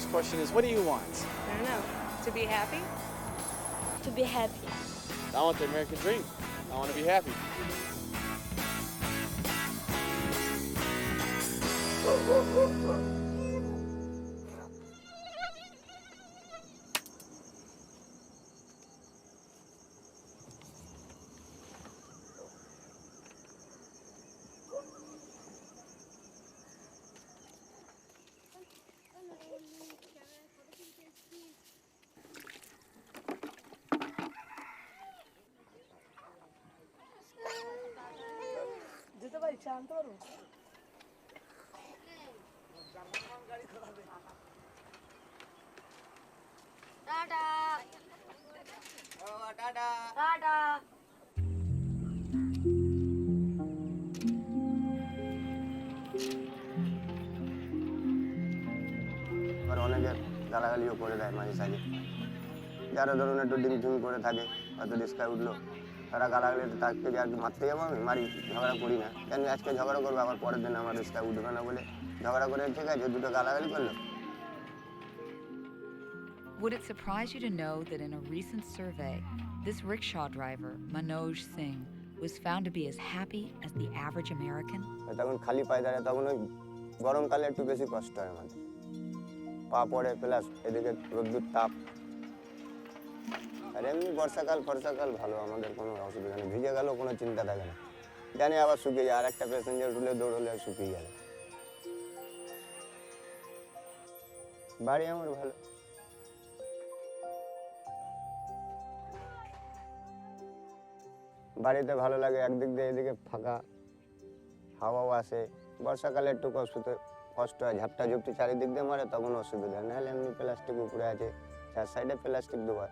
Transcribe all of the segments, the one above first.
next question is, what do you want? I don't know. To be happy? To be happy. I want the American dream. I want to be happy. যেতে পারি আনতে পারবো tata tata tata আর অনেকে গালাগালিও করে দেয় মাঝে সাঝে যারা ধরুন একটু ডিম টিম করে থাকে হয়তো রিস্কায় উঠলো তারা গালাগালি তাকে আর মারতে যাবো আমি মারি ঝগড়া করি না জানি আজকে ঝগড়া করবো আবার পরের দিন আমার রিস্কায় উঠবে না বলে ঝগড়া করে ঠিক আছে দুটো গালাগালি করলো। Would it surprise you to know that in a recent survey, this rickshaw driver, Manoj Singh, was found to be as happy as the average American? তখন খালি পায়ে দাঁড়ায় তখন ওই গরমকালে একটু বেশি কষ্ট হয় আমাদের পা পড়ে প্লাস এদিকে রোদ্দুর তাপ আর এমনি বর্ষাকাল ফর্ষাকাল ভালো আমাদের কোনো অসুবিধা নেই ভিজে গেলেও কোনো চিন্তা থাকে না জানি আবার শুকিয়ে যায় আর একটা প্যাসেঞ্জার উঠলে দৌড়লে শুকিয়ে গেল। বাড়ি আমার ভালো বাড়িতে ভালো লাগে একদিক দিয়ে এদিকে ফাঁকা হাওয়াও আসে বর্ষাকালে একটু কষ্ট হয় ঝাপটা ঝুপটি চারিদিক দিয়ে মারে তখন অসুবিধা নাহলে এমনি প্লাস্টিক উপরে আছে চার সাইডে প্লাস্টিক দেওয়া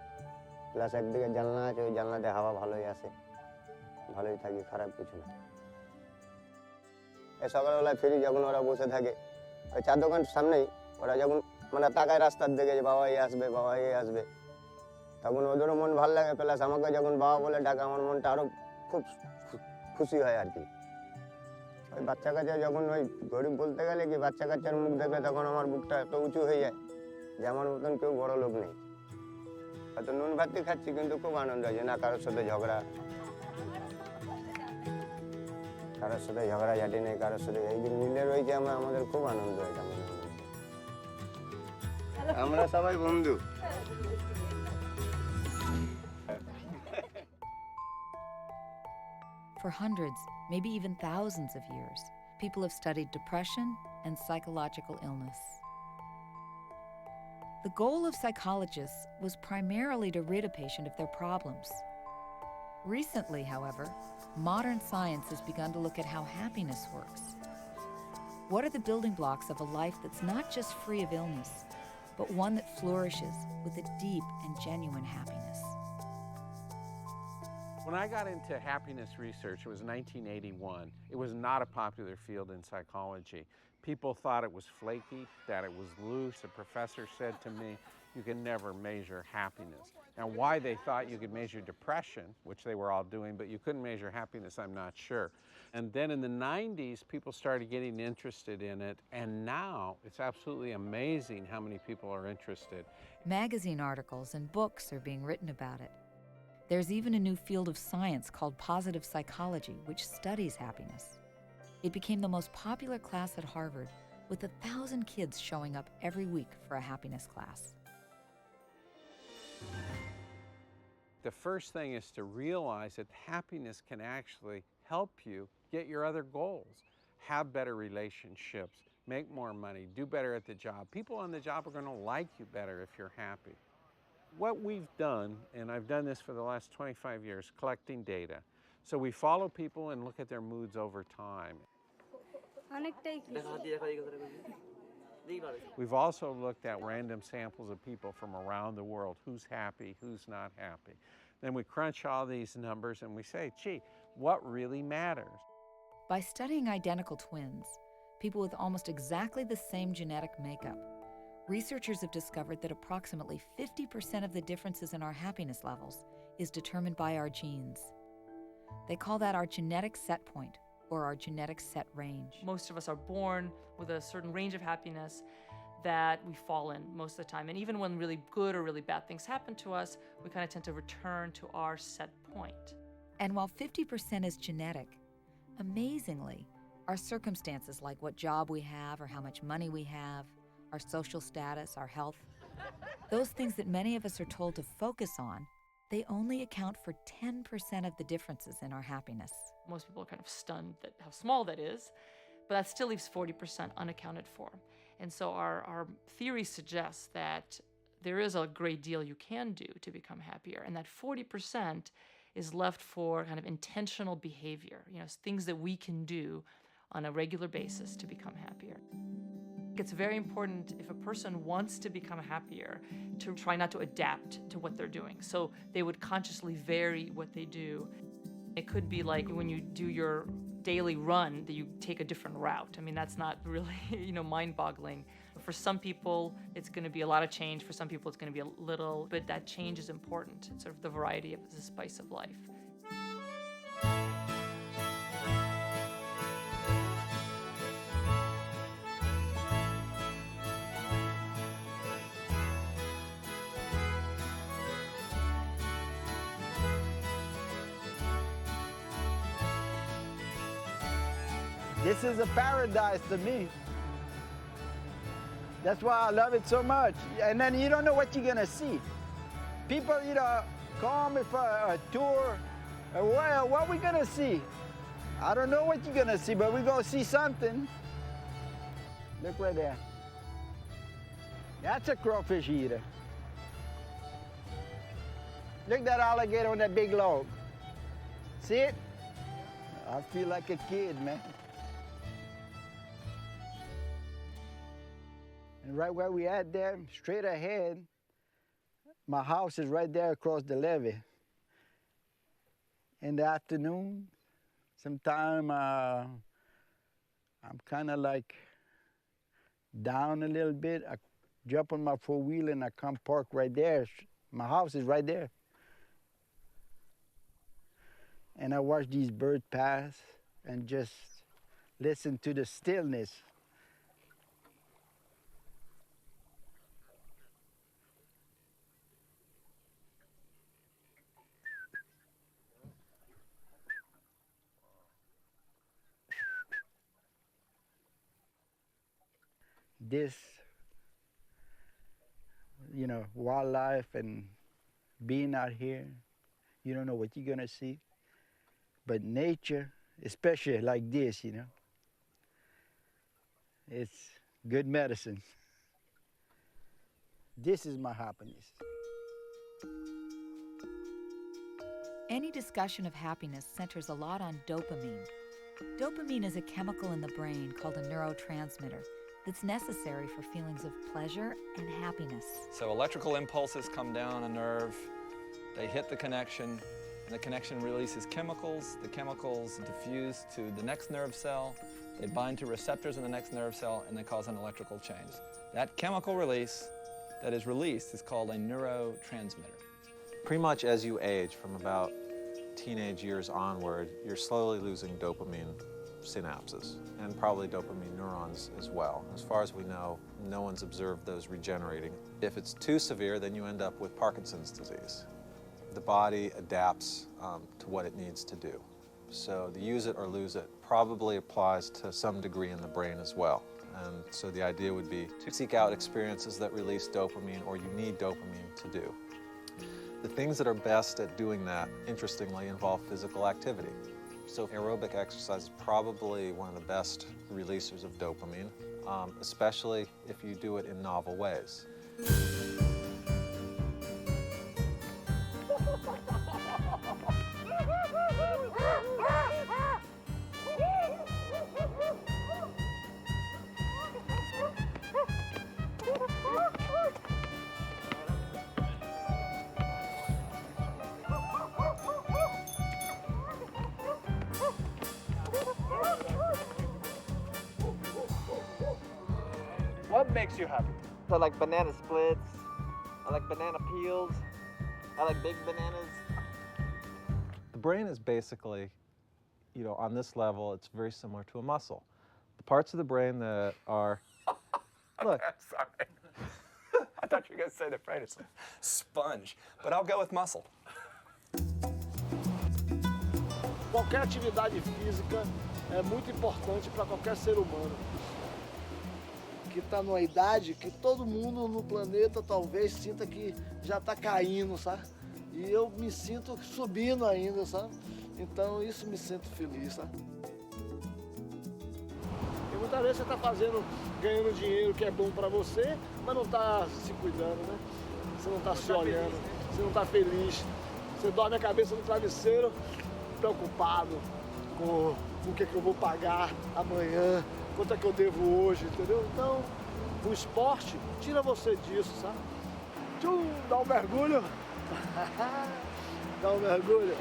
প্লাস একদিকে জানলা আছে ওই জানলাতে হাওয়া ভালোই আসে ভালোই থাকি খারাপ কিছু না। এই সকালবেলায় ফিরি যখন ওরা বসে থাকে ওই চা দোকান সামনেই ওরা যখন মানে তাকায় রাস্তার দিকে যে বাবা এই আসবে বাবা এই আসবে তখন ওদেরও মন ভালো লাগে প্লাস আমাকে যখন বাবা বলে ডাকে আমার মনটা আরও খুব খুশি হয় আর কি। ওই বাচ্চা কাচ্চা যখন ওই গরিব বলতে গেলে কি বাচ্চা কাচ্চার মুখ দেখলে তখন আমার বুকটা এত উঁচু হয়ে যায় যে আমার মতন কেউ বড় লোক নেই হয়তো নুন ভাতি খাচ্ছি কিন্তু খুব আনন্দ হয় যে না কারোর সাথে ঝাঁটি নেই কারোর সাথে এই যে মিলে রয়েছে আমাদের খুব আনন্দ হয় আমরা সবাই বন্ধু। For hundreds, maybe even thousands of years, people have studied depression and psychological illness. The goal of psychologists was primarily to rid a patient of their problems. Recently, however, modern science has begun to look at how happiness works. What are the building blocks of a life that's not just free of illness, but one that flourishes with a deep and genuine happiness? When I got into happiness research, it was 1981. It was not a popular field in psychology. People thought it was flaky, that it was loose. A professor said to me, you can never measure happiness. Now, why they thought you could measure depression, which they were all doing, but you couldn't measure happiness, I'm not sure. And then in the 90s, people started getting interested in it, and now it's absolutely amazing how many people are interested. Magazine articles and books are being written about it. There's even a new field of science called positive psychology, which studies happiness. It became the most popular class at Harvard, with 1,000 kids showing up every week for a happiness class. The first thing is to realize that happiness can actually help you get your other goals, have better relationships, make more money, do better at the job. People on the job are going to like you better if you're happy. What we've done, and I've done this for the last 25 years, collecting data. So we follow people and look at their moods over time. We've also looked at random samples of people from around the world, who's happy, who's not happy. Then we crunch all these numbers and we say, gee, what really matters? By studying identical twins, people with almost exactly the same genetic makeup, researchers have discovered that approximately 50% of the differences in our happiness levels is determined by our genes. They call that our genetic set point, or our genetic set range. Most of us are born with a certain range of happiness that we fall in most of the time. And even when really good or really bad things happen to us, we kind of tend to return to our set point. And while 50% is genetic, amazingly, our circumstances like what job we have or how much money we have, our social status, our health, those things that many of us are told to focus on, they only account for 10% of the differences in our happiness. Most people are kind of stunned at how small that is, but that still leaves 40% unaccounted for. And so our theory suggests that there is a great deal you can do to become happier, and that 40% is left for kind of intentional behavior, things that we can do on a regular basis to become happier. It's very important, if a person wants to become happier, to try not to adapt to what they're doing. So they would consciously vary what they do. It could be like when you do your daily run that you take a different route. I mean, that's not really, mind-boggling. For some people, it's going to be a lot of change. For some people, it's going to be a little, but that change is important. It's sort of the variety of the spice of life. This is a paradise to me. That's why I love it so much. And then you don't know what you're gonna see. People, call me for a tour. Well, what we gonna see? I don't know what you're gonna see, but we're gonna see something. Look right there. That's a crawfish eater. Look at that alligator on that big log. See it? I feel like a kid, man. And right where we at there, straight ahead, my house is right there across the levee. In the afternoon, sometime I'm kind of like down a little bit. I jump on my four-wheeler and I come park right there. My house is right there. And I watch these birds pass and just listen to the stillness. This, wildlife and being out here, you don't know what you're gonna see. But nature, especially like this, it's good medicine. This is my happiness. Any discussion of happiness centers a lot on dopamine. Dopamine is a chemical in the brain called a neurotransmitter that's necessary for feelings of pleasure and happiness. So electrical impulses come down a nerve, they hit the connection, and the connection releases chemicals. The chemicals diffuse to the next nerve cell, they bind to receptors in the next nerve cell, and they cause an electrical change. That chemical release that is released is called a neurotransmitter. Pretty much as you age, from about teenage years onward, you're slowly losing dopamine synapses and probably dopamine neurons as well. As far as we know, no one's observed those regenerating. If it's too severe, then you end up with Parkinson's disease. The body adapts to what it needs to do. So the use it or lose it probably applies to some degree in the brain as well. And so the idea would be to seek out experiences that release dopamine or you need dopamine to do. The things that are best at doing that, interestingly, involve physical activity. So aerobic exercise is probably one of the best releasers of dopamine, especially if you do it in novel ways. What makes you happy? I like banana splits. I like banana peels. I like big bananas. The brain is basically, on this level, it's very similar to a muscle. The parts of the brain that are Look. I'm sorry. I thought you were going to say the greatest sponge, but I'll go with muscle. Qualquer atividade física é muito importante para qualquer ser humano. Que está numa idade que todo mundo no planeta talvez sinta que já está caindo, sabe? E eu me sinto subindo ainda, sabe? Então isso me sinto feliz, sabe? E muitas vezes você está ganhando dinheiro que é bom para você, mas não está se cuidando, né? Você não está se olhando, feliz, né? Você não está feliz. Você dorme a cabeça no travesseiro, preocupado com o que eu vou pagar amanhã, quanto é que eu devo hoje, entendeu? Então, o esporte tira você disso, sabe? Tchum, dá um mergulho. Dá um mergulho.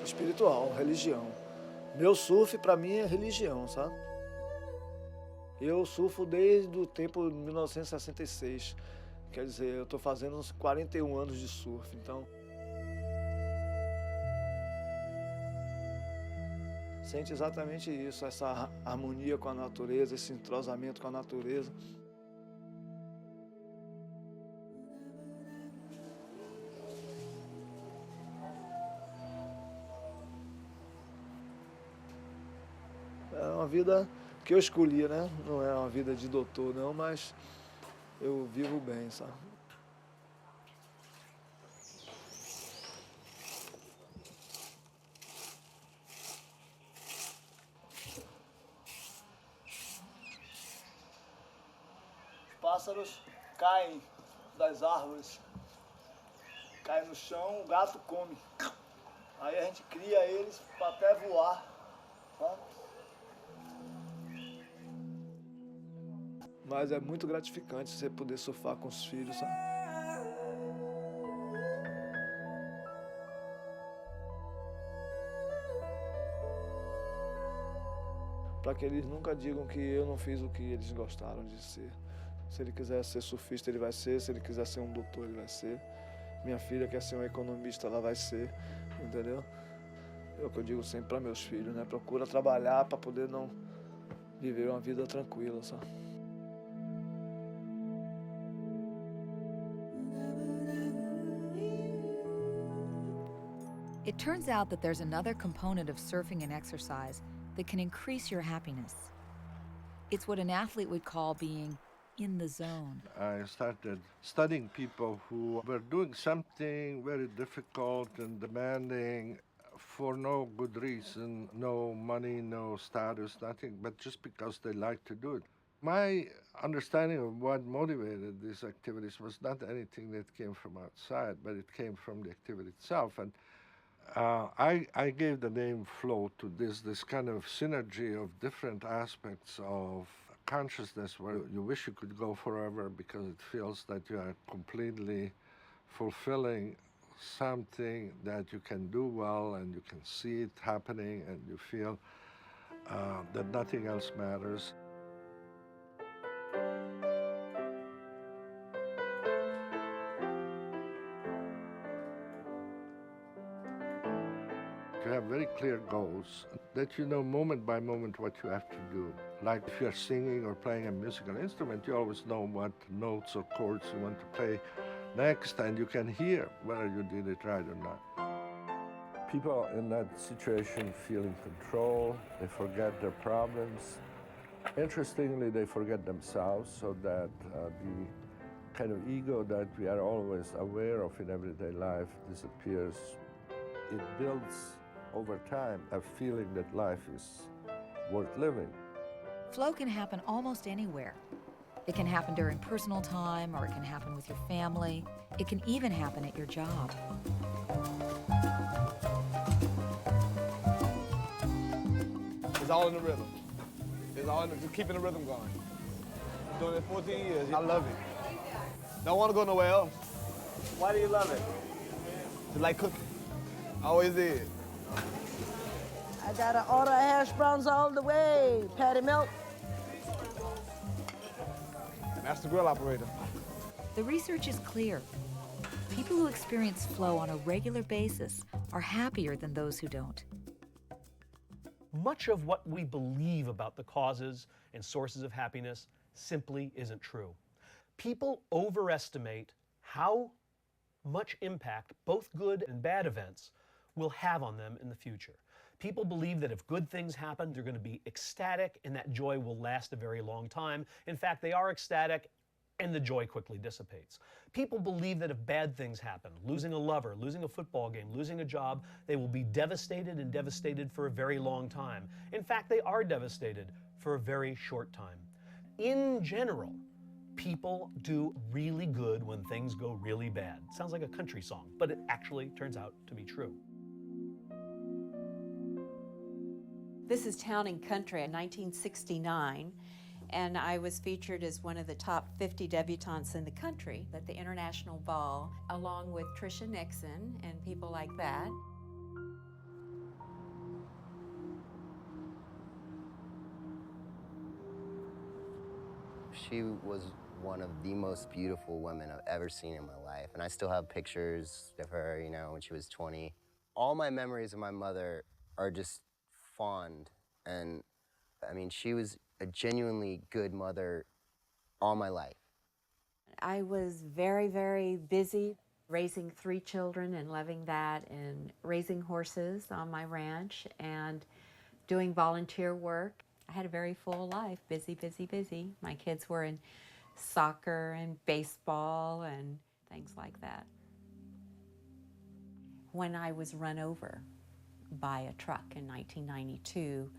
Espiritual, religião. Meu surf, para mim, é religião, sabe? Eu surfo desde o tempo de 1966. Quer dizer, eu estou fazendo uns 41 anos de surf, então... Sente exatamente isso, essa harmonia com a natureza, esse entrosamento com a natureza. É uma vida que eu escolhi, né? Não é uma vida de doutor, não, mas eu vivo bem, sabe? Os pássaros caem das árvores, caem no chão, o gato come. Aí a gente cria eles para até voar, sabe? Mas é muito gratificante você poder surfar com os filhos, sabe? Para que eles nunca digam que eu não fiz o que eles gostaram de ser. Se ele quiser ser surfista, ele vai ser. Se ele quiser ser um doutor, ele vai ser. Minha filha quer ser uma economista, ela vai ser. Entendeu? É o que eu digo sempre para meus filhos, né? Procura trabalhar para poder não viver uma vida tranquila, sabe? It turns out that there's another component of surfing and exercise that can increase your happiness. It's what an athlete would call being in the zone. I started studying people who were doing something very difficult and demanding for no good reason, no money, no status, nothing, but just because they like to do it. My understanding of what motivated these activities was not anything that came from outside, but it came from the activity itself. And I gave the name flow to this kind of synergy of different aspects of consciousness where you wish you could go forever because it feels that you are completely fulfilling something that you can do well and you can see it happening and you feel that nothing else matters. You have very clear goals that you know moment by moment what you have to do. Like if you're singing or playing a musical instrument, you always know what notes or chords you want to play next, and you can hear whether you did it right or not. People in that situation feel in control, they forget their problems. Interestingly, they forget themselves, so that the kind of ego that we are always aware of in everyday life disappears. It builds over time a feeling that life is worth living. Flow can happen almost anywhere. It can happen during personal time, or it can happen with your family. It can even happen at your job. It's all in the rhythm. It's all in the, just keeping the rhythm going. I'm doing it 14 years. I love it. Don't want to go nowhere else. Why do you love it? It's like cooking. Always did. I gotta order hash browns all the way. Patty milk. Master grill operator. The research is clear. People who experience flow on a regular basis are happier than those who don't. much of what we believe about the causes and sources of happiness simply isn't true. People overestimate how much impact both good and bad events will have on them in the future. People believe that if good things happen, they're going to be ecstatic and that joy will last a very long time. In fact, they are ecstatic and the joy quickly dissipates. People believe that if bad things happen, losing a lover, losing a football game, losing a job, they will be devastated and devastated for a very long time. In fact, they are devastated for a very short time. In general, people do really good when things go really bad. Sounds like a country song, but it actually turns out to be true. This is Town and Country in 1969, and I was featured as one of the top 50 debutantes in the country at the International Ball, along with Tricia Nixon and people like that. She was one of the most beautiful women I've ever seen in my life, and I still have pictures of her, you know, when she was 20. All my memories of my mother are just fond, and I mean, she was a genuinely good mother all my life. I was very, very busy raising 3 children and loving that, and raising horses on my ranch and doing volunteer work. I had a very full life, busy, busy, busy. My kids were in soccer and baseball and things like that. When I was run over by a truck in 1992,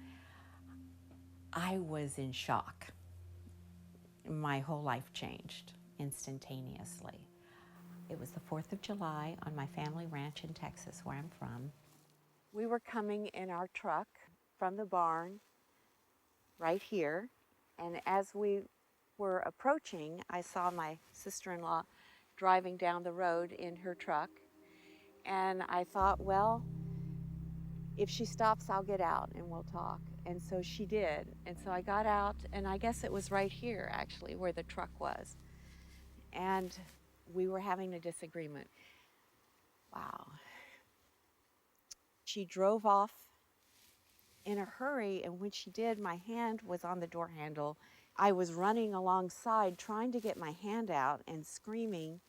I was in shock. My whole life changed instantaneously. It was the 4th of July on my family ranch in Texas, where I'm from. We were coming in our truck from the barn right here, and as we were approaching, I saw my sister-in-law driving down the road in her truck, and I thought, well, if she stops, I'll get out and we'll talk. And so she did. And so I got out, and I guess it was right here, actually, where the truck was. And we were having a disagreement. Wow. She drove off in a hurry, and when she did, my hand was on the door handle. I was running alongside, trying to get my hand out and screaming,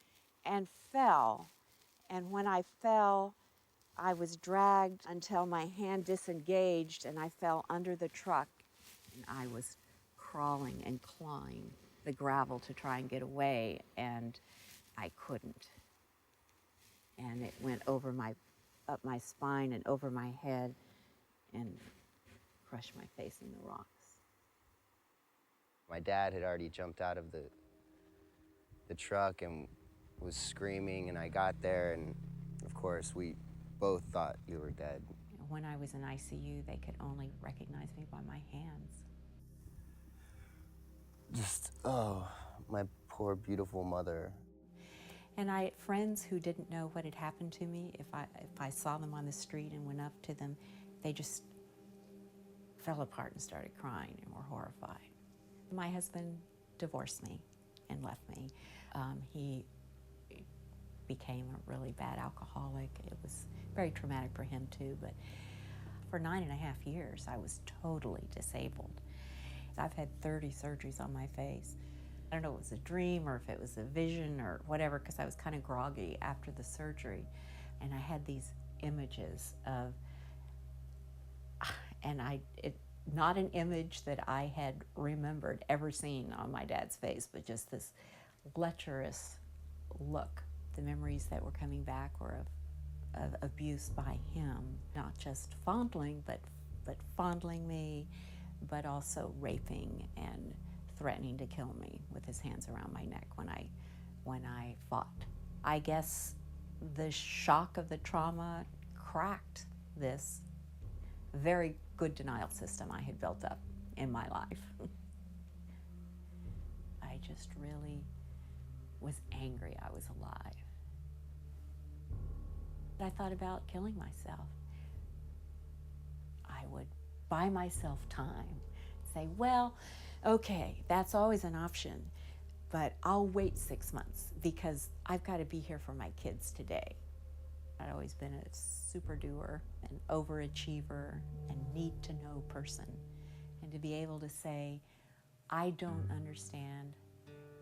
and fell. And when I fell, I was dragged until my hand disengaged and I fell under the truck, and I was crawling and clawing the gravel to try and get away, and I couldn't. And it went over up my spine and over my head and crushed my face in the rocks. My dad had already jumped out of the truck and was screaming, and I got there, and of course we both thought you were dead. When I was in ICU, they could only recognize me by my hands. Just, oh, my poor, beautiful mother. And I had friends who didn't know what had happened to me. If I saw them on the street and went up to them, they just fell apart and started crying and were horrified. My husband divorced me and left me. He became a really bad alcoholic. It was very traumatic for him too, but for 9.5 years, I was totally disabled. I've had 30 surgeries on my face. I don't know if it was a dream or if it was a vision or whatever, because I was kind of groggy after the surgery. And I had these images of, and not an image that I had remembered ever seeing on my dad's face, but just this lecherous look. The memories that were coming back were of abuse by him, not just fondling, but fondling me, but also raping and threatening to kill me with his hands around my neck when I fought. I guess the shock of the trauma cracked this very good denial system I had built up in my life. I just really was angry I was alive. I thought about killing myself. I would buy myself time, say, well, okay, that's always an option, but I'll wait 6 months because I've got to be here for my kids today. I'd always been a super doer, an overachiever, and need-to-know person. And to be able to say, I don't understand,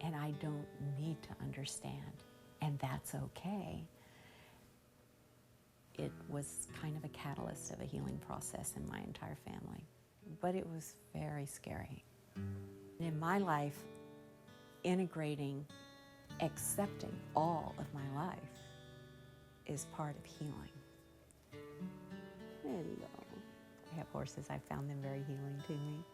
and I don't need to understand, and that's okay. It was kind of a catalyst of a healing process in my entire family. But it was very scary. In my life, integrating, accepting all of my life is part of healing. Hello. I have horses. I found them very healing to me.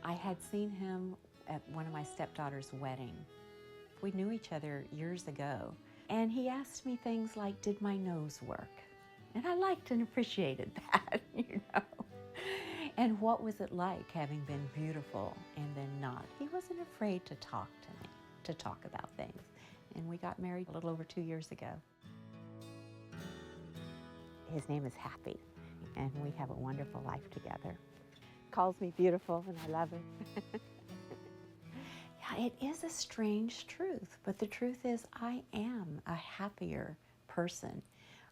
I had seen him at one of my stepdaughter's wedding. We knew each other years ago, and he asked me things like, did my nose work? And I liked and appreciated that, you know. And what was it like having been beautiful and then not? He wasn't afraid to talk to me, to talk about things. And we got married a little over 2 years ago. His name is Happy, and we have a wonderful life together. Calls me beautiful, and I love it. Yeah, it is a strange truth, but the truth is I am a happier person.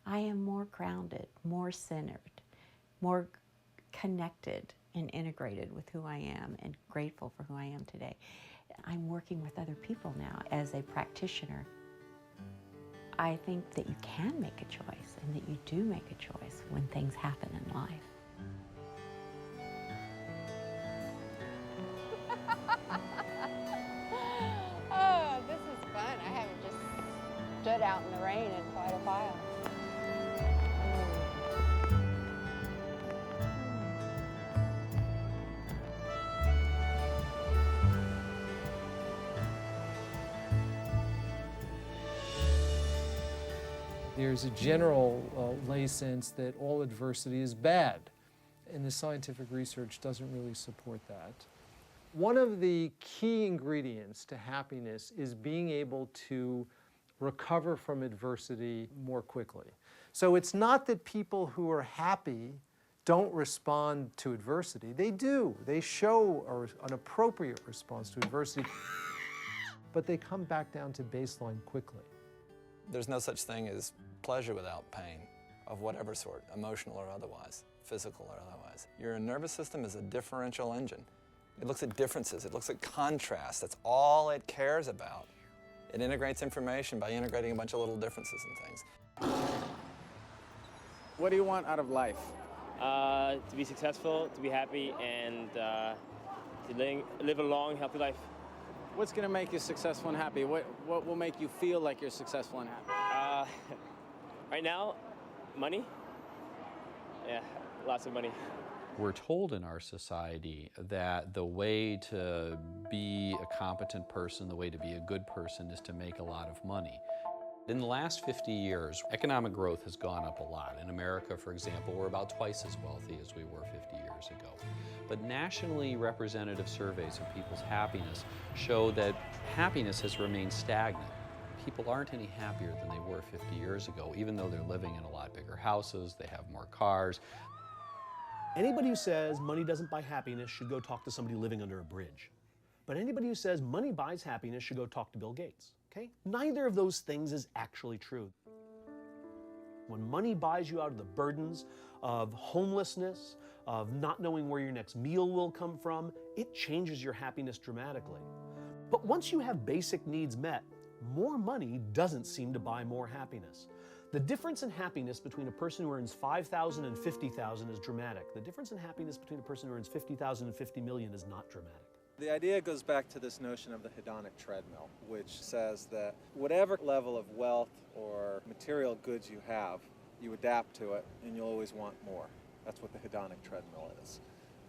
I am more grounded, more centered, more connected and integrated with who I am and grateful for who I am today. I'm working with other people now as a practitioner. I think that you can make a choice and that you do make a choice when things happen in life. Oh, this is fun. I haven't just stood out in the rain in quite a while. There's a general lay sense that all adversity is bad, and the scientific research doesn't really support that. One of the key ingredients to happiness is being able to recover from adversity more quickly. So it's not that people who are happy don't respond to adversity. They do. They show an appropriate response to adversity, but they come back down to baseline quickly. There's no such thing as pleasure without pain, of whatever sort, emotional or otherwise, physical or otherwise. Your nervous system is a differential engine. It looks at differences, it looks at contrast. That's all it cares about. It integrates information by integrating a bunch of little differences and things. What do you want out of life? To be successful, to be happy, and to live a long, healthy life. What's going to make you successful and happy? What will make you feel like you're successful and happy? Right now, money. Yeah, lots of money. We're told in our society that the way to be a competent person, the way to be a good person, is to make a lot of money. In the last 50 years, economic growth has gone up a lot. In America, for example, we're about twice as wealthy as we were 50 years ago. But nationally representative surveys of people's happiness show that happiness has remained stagnant. People aren't any happier than they were 50 years ago, even though they're living in a lot bigger houses, they have more cars. Anybody who says money doesn't buy happiness should go talk to somebody living under a bridge. But anybody who says money buys happiness should go talk to Bill Gates, okay? Neither of those things is actually true. When money buys you out of the burdens of homelessness, of not knowing where your next meal will come from, it changes your happiness dramatically. But once you have basic needs met, more money doesn't seem to buy more happiness. The difference in happiness between a person who earns $5,000 and $50,000 is dramatic. The difference in happiness between a person who earns $50,000 and $50 million is not dramatic. The idea goes back to this notion of the hedonic treadmill, which says that whatever level of wealth or material goods you have, you adapt to it and you'll always want more. That's what the hedonic treadmill is.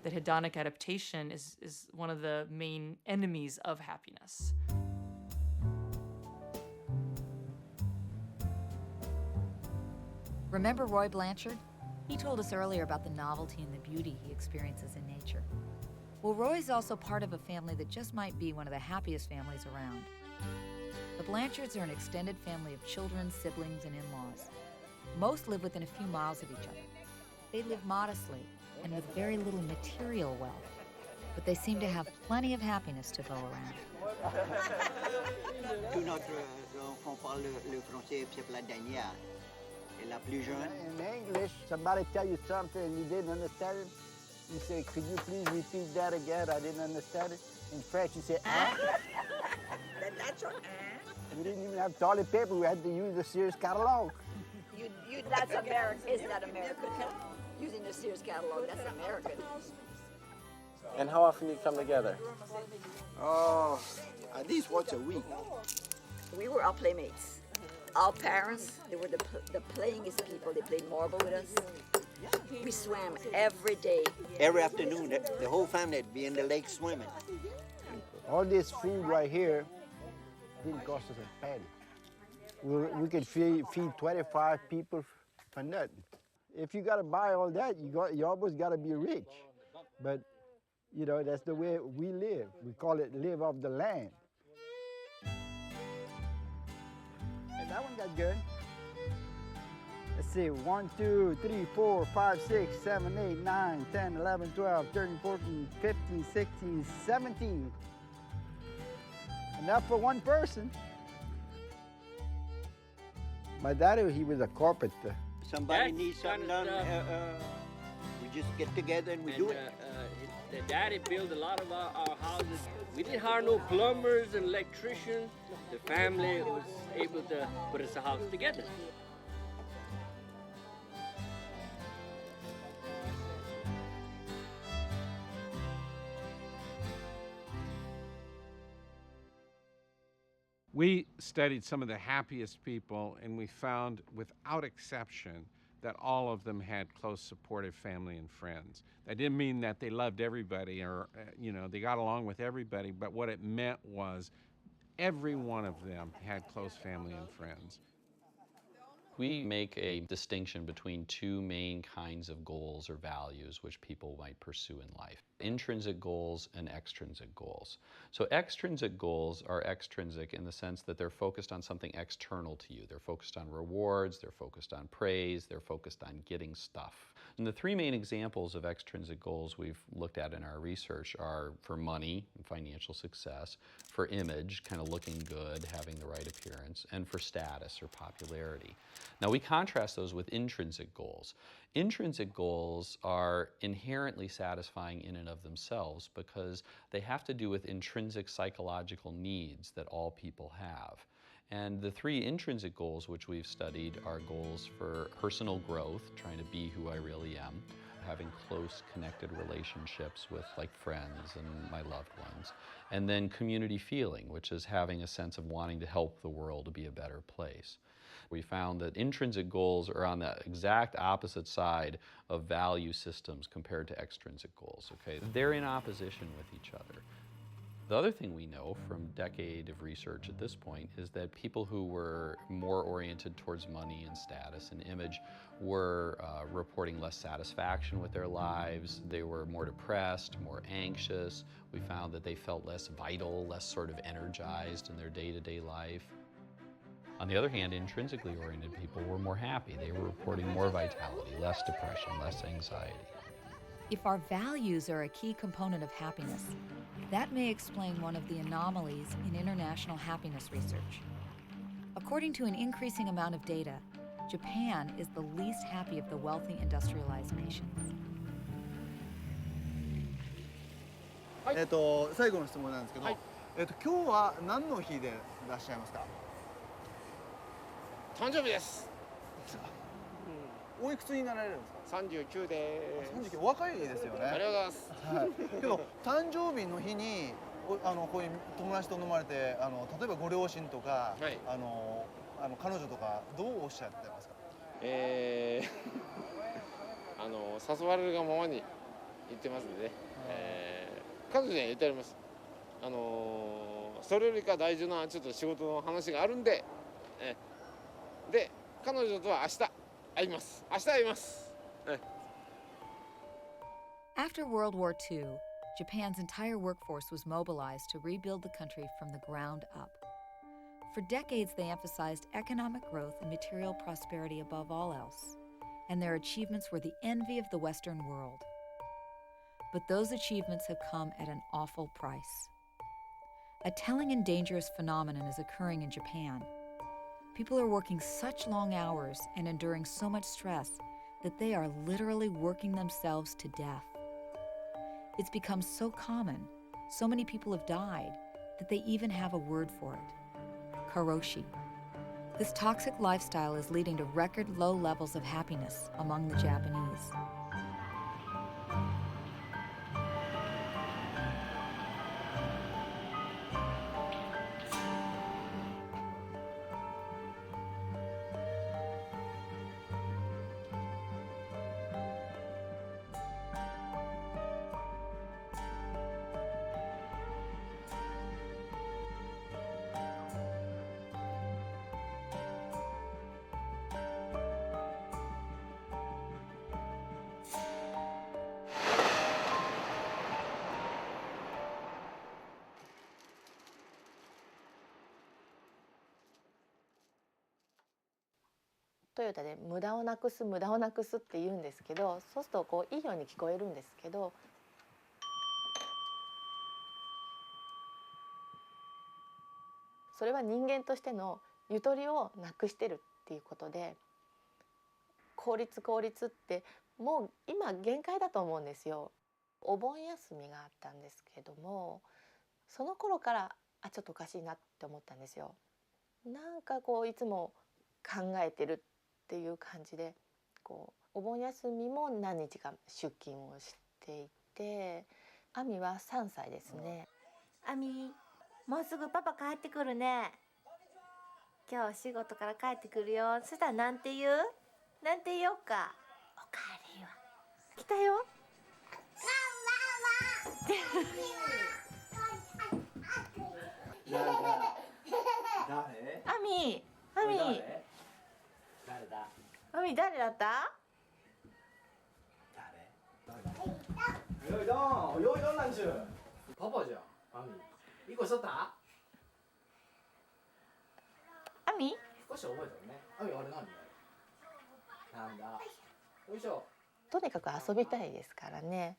The hedonic adaptation is one of the main enemies of happiness. Remember Roy Blanchard? He told us earlier about the novelty and the beauty he experiences in nature. Well, Roy's also part of a family that just might be one of the happiest families around. The Blanchards are an extended family of children, siblings, and in-laws. Most live within a few miles of each other. They live modestly and with very little material wealth. but they seem to have plenty of happiness to go around. Tous notre enfants parlent le français, c'est la dernière. Et la plus jeune. In English, somebody tell you something and you didn't understand it, you say, could you please repeat that again? I didn't understand it. In French, you say, ah. That's your We didn't even have toilet paper. We had to use the Sears catalog. That's American. Is that American? Using the Sears catalog, that's American. And how often do you come together? Oh, at least once a week. We were our playmates. Our parents, they were the playingest people. They played marble with us. We swam every day. Every afternoon, the whole family would be in the lake swimming. All this food right here didn't cost us a penny. We could feed 25 people for nothing. If you got to buy all that, you almost got to be rich. But, you know, that's the way we live. We call it live off the land. And that one got good. Let's see, 1, 2, 3, 4, 5, 6, 7, 8, 9, 10, 11, 12, 13, 14, 15, 16, 17. Enough for one person. My daddy, he was a carpenter. Somebody needs something done, we just get together and we do it. The daddy built a lot of our houses. We didn't hire no plumbers and electricians. The family was able to put us a house together. We studied some of the happiest people, and we found, without exception, that all of them had close, supportive family and friends. That didn't mean that they loved everybody or, they got along with everybody, but what it meant was every one of them had close family and friends. We make a distinction between two main kinds of goals or values which people might pursue in life: intrinsic goals and extrinsic goals. So extrinsic goals are extrinsic in the sense that they're focused on something external to you. They're focused on rewards, they're focused on praise, they're focused on getting stuff. And the three main examples of extrinsic goals we've looked at in our research are for money and financial success, for image, kind of looking good, having the right appearance, and for status or popularity. Now we contrast those with intrinsic goals. Intrinsic goals are inherently satisfying in and of themselves because they have to do with intrinsic psychological needs that all people have. And the three intrinsic goals which we've studied are goals for personal growth, trying to be who I really am, having close connected relationships with friends and my loved ones, and then community feeling, which is having a sense of wanting to help the world to be a better place. We found that intrinsic goals are on the exact opposite side of value systems compared to extrinsic goals, okay? They're in opposition with each other. The other thing we know from a decade of research at this point is that people who were more oriented towards money and status and image were reporting less satisfaction with their lives. They were more depressed, more anxious. We found that they felt less vital, less sort of energized in their day-to-day life. On the other hand, intrinsically oriented people were more happy. They were reporting more vitality, less depression, less anxiety. If our values are a key component of happiness, that may explain one of the anomalies in international happiness research. According to an increasing amount of data, Japan is the least happy of the wealthy industrialized nations. 最後の質問なんですけど、今日は何の日でいらっしゃいますか？誕生日です。おいくつになられるんですか？39です。39、お若いですよね。ありがとうございます。はい。けど誕生日の日にこういう友達と飲まれて例えばご両親とか、はい、彼女とかどうおっしゃってますか？誘われるがままに言ってますんでね。彼女には言ってあります。それよりか大事なちょっと仕事の話があるんで、で彼女とは明日会います。明日会います。After World War II, Japan's entire workforce was mobilized to rebuild the country from the ground up. For decades, they emphasized economic growth and material prosperity above all else, and their achievements were the envy of the Western world. But those achievements have come at an awful price. A telling and dangerous phenomenon is occurring in Japan. People are working such long hours and enduring so much stress that they are literally working themselves to death. It's become so common, so many people have died, that they even have a word for it: karoshi. This toxic lifestyle is leading to record low levels of happiness among the Japanese.トヨタで無駄をなくす無駄をなくすって言うんですけど、そうするとこういいように聞こえるんですけど、それは人間としてのゆとりをなくしてるっていうことで、効率効率ってもう今限界だと思うんですよ。お盆休みがあったんですけども、その頃からちょっとおかしいなって思ったんですよ。なんかこういつも考えてるっていう感じで、こうお盆休みも何日か出勤をしていて、亜美は3歳ですね。亜美、もうすぐパパ帰ってくるね。今日仕事から帰ってくるよ。そしたらなんて言う？なんて言おうか。おかえりは。来たよ。誰？亜美、亜美。誰だ？亜美誰だった？よいどん、よいどんなんちゅう。パパじゃん、アミ。いい子しとった？亜美？少し覚えてるね。アミ、あれ何？なんだ。よいしょ。とにかく遊びたいですからね。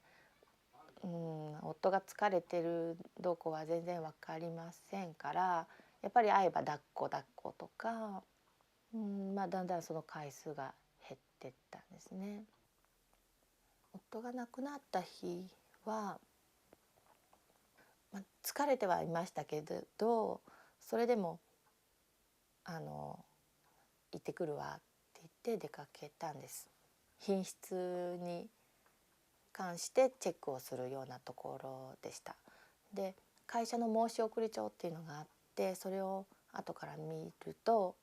夫が疲れてるどこは全然わかりませんから、やっぱり会えば抱っことか、だんだんその回数が減ってったんですね。夫が亡くなった日は、疲れてはいましたけど、それでも行ってくるわって言って出かけたんです。品質に関してチェックをするようなところでした。で、会社の申し送り帳っていうのがあって、それを後から見ると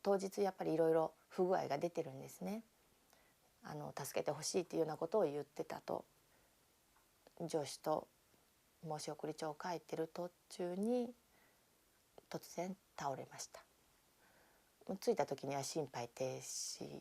当日やっぱりいろいろ不具合が出てるんですね。助けてほしいっていうようなことを言ってたと、上司と申し送り帳を書いてる途中に突然倒れました。着いた時には心肺停止。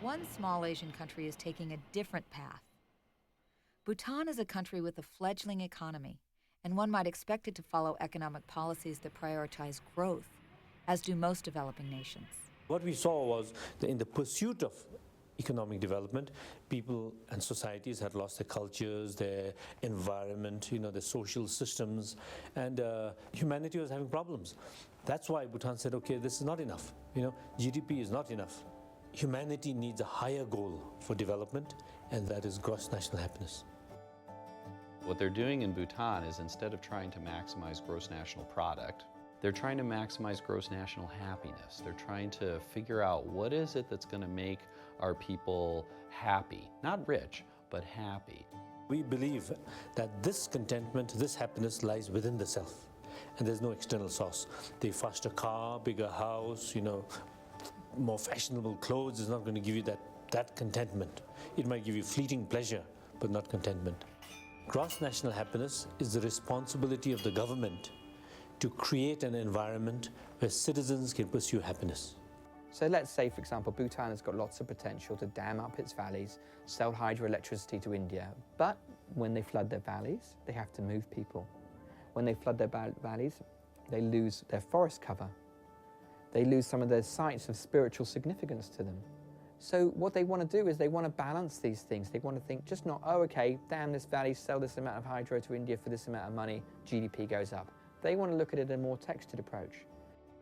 One small Asian country is taking a different path. Bhutan is a country with a fledgling economy, and one might expect it to follow economic policies that prioritize growth, as do most developing nations. What we saw was that in the pursuit of economic development, people and societies had lost their cultures, their environment, their social systems, and humanity was having problems. That's why Bhutan said, okay, this is not enough. GDP is not enough. Humanity needs a higher goal for development, and that is gross national happiness. What they're doing in Bhutan is, instead of trying to maximize gross national product, they're trying to maximize gross national happiness. They're trying to figure out what is it that's going to make our people happy. Not rich, but happy. We believe that this contentment, this happiness lies within the self, and there's no external source. The faster car, bigger house, more fashionable clothes is not going to give you that contentment. It might give you fleeting pleasure, but not contentment. Gross national happiness is the responsibility of the government to create an environment where citizens can pursue happiness. So let's say, for example, Bhutan has got lots of potential to dam up its valleys, sell hydroelectricity to India, but when they flood their valleys, they have to move people. When they flood their valleys, they lose their forest cover. They lose some of their sites of spiritual significance to them. So what they want to do is they want to balance these things. They want to think just not, oh, okay, dam this valley, sell this amount of hydro to India for this amount of money, GDP goes up. They want to look at it in a more textured approach.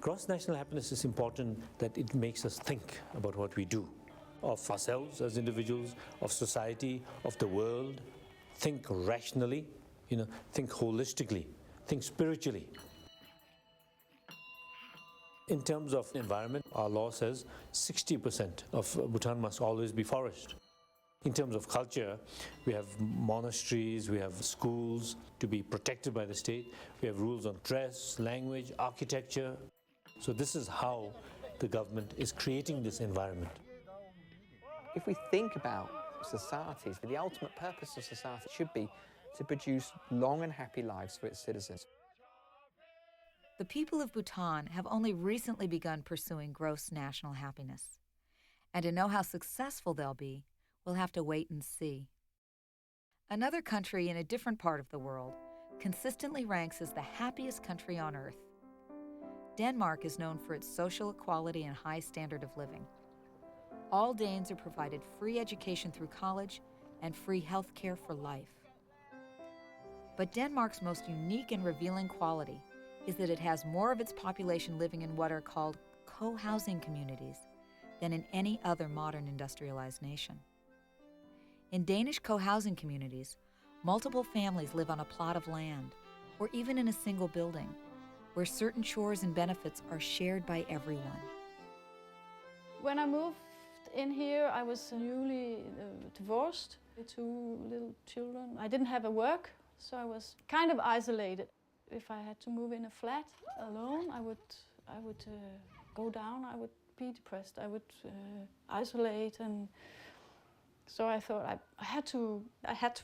Gross national happiness is important that it makes us think about what we do, of ourselves as individuals, of society, of the world. Think rationally, think holistically, think spiritually. In terms of environment, our law says 60% of Bhutan must always be forest. In terms of culture, we have monasteries, we have schools to be protected by the state. We have rules on dress, language, architecture. So this is how the government is creating this environment. If we think about societies, the ultimate purpose of society should be to produce long and happy lives for its citizens. The people of Bhutan have only recently begun pursuing gross national happiness. And to know how successful they'll be, we'll have to wait and see. Another country in a different part of the world consistently ranks as the happiest country on earth. Denmark is known for its social equality and high standard of living. All Danes are provided free education through college and free health care for life. But Denmark's most unique and revealing quality is that it has more of its population living in what are called co-housing communities than in any other modern industrialized nation. In Danish co-housing communities, multiple families live on a plot of land, or even in a single building, where certain chores and benefits are shared by everyone. When I moved in here, I was newly divorced, 2 little children. I didn't have a work, so I was kind of isolated. If I had to move in a flat alone, I would go down, I would be depressed, I would isolate, and so I thought I had to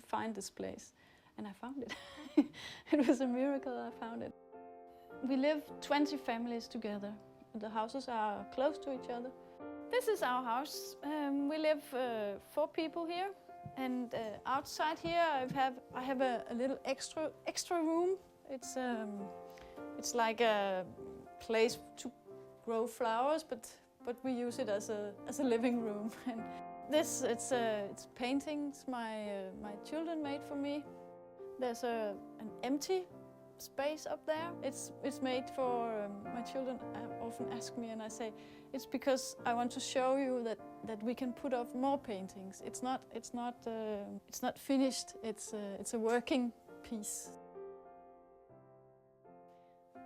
find this place, and I found it. It was a miracle I found it. We live 20 families together. The houses are close to each other. This is our house. We live 4 people here, and outside here I have a little extra room. It's like a place to grow flowers, but we use it as a living room. And this it's paintings my children made for me. There's an empty space up there. It's made for my children. Often ask me, and I say it's because I want to show you that we can put up more paintings. It's not finished. It's a working piece.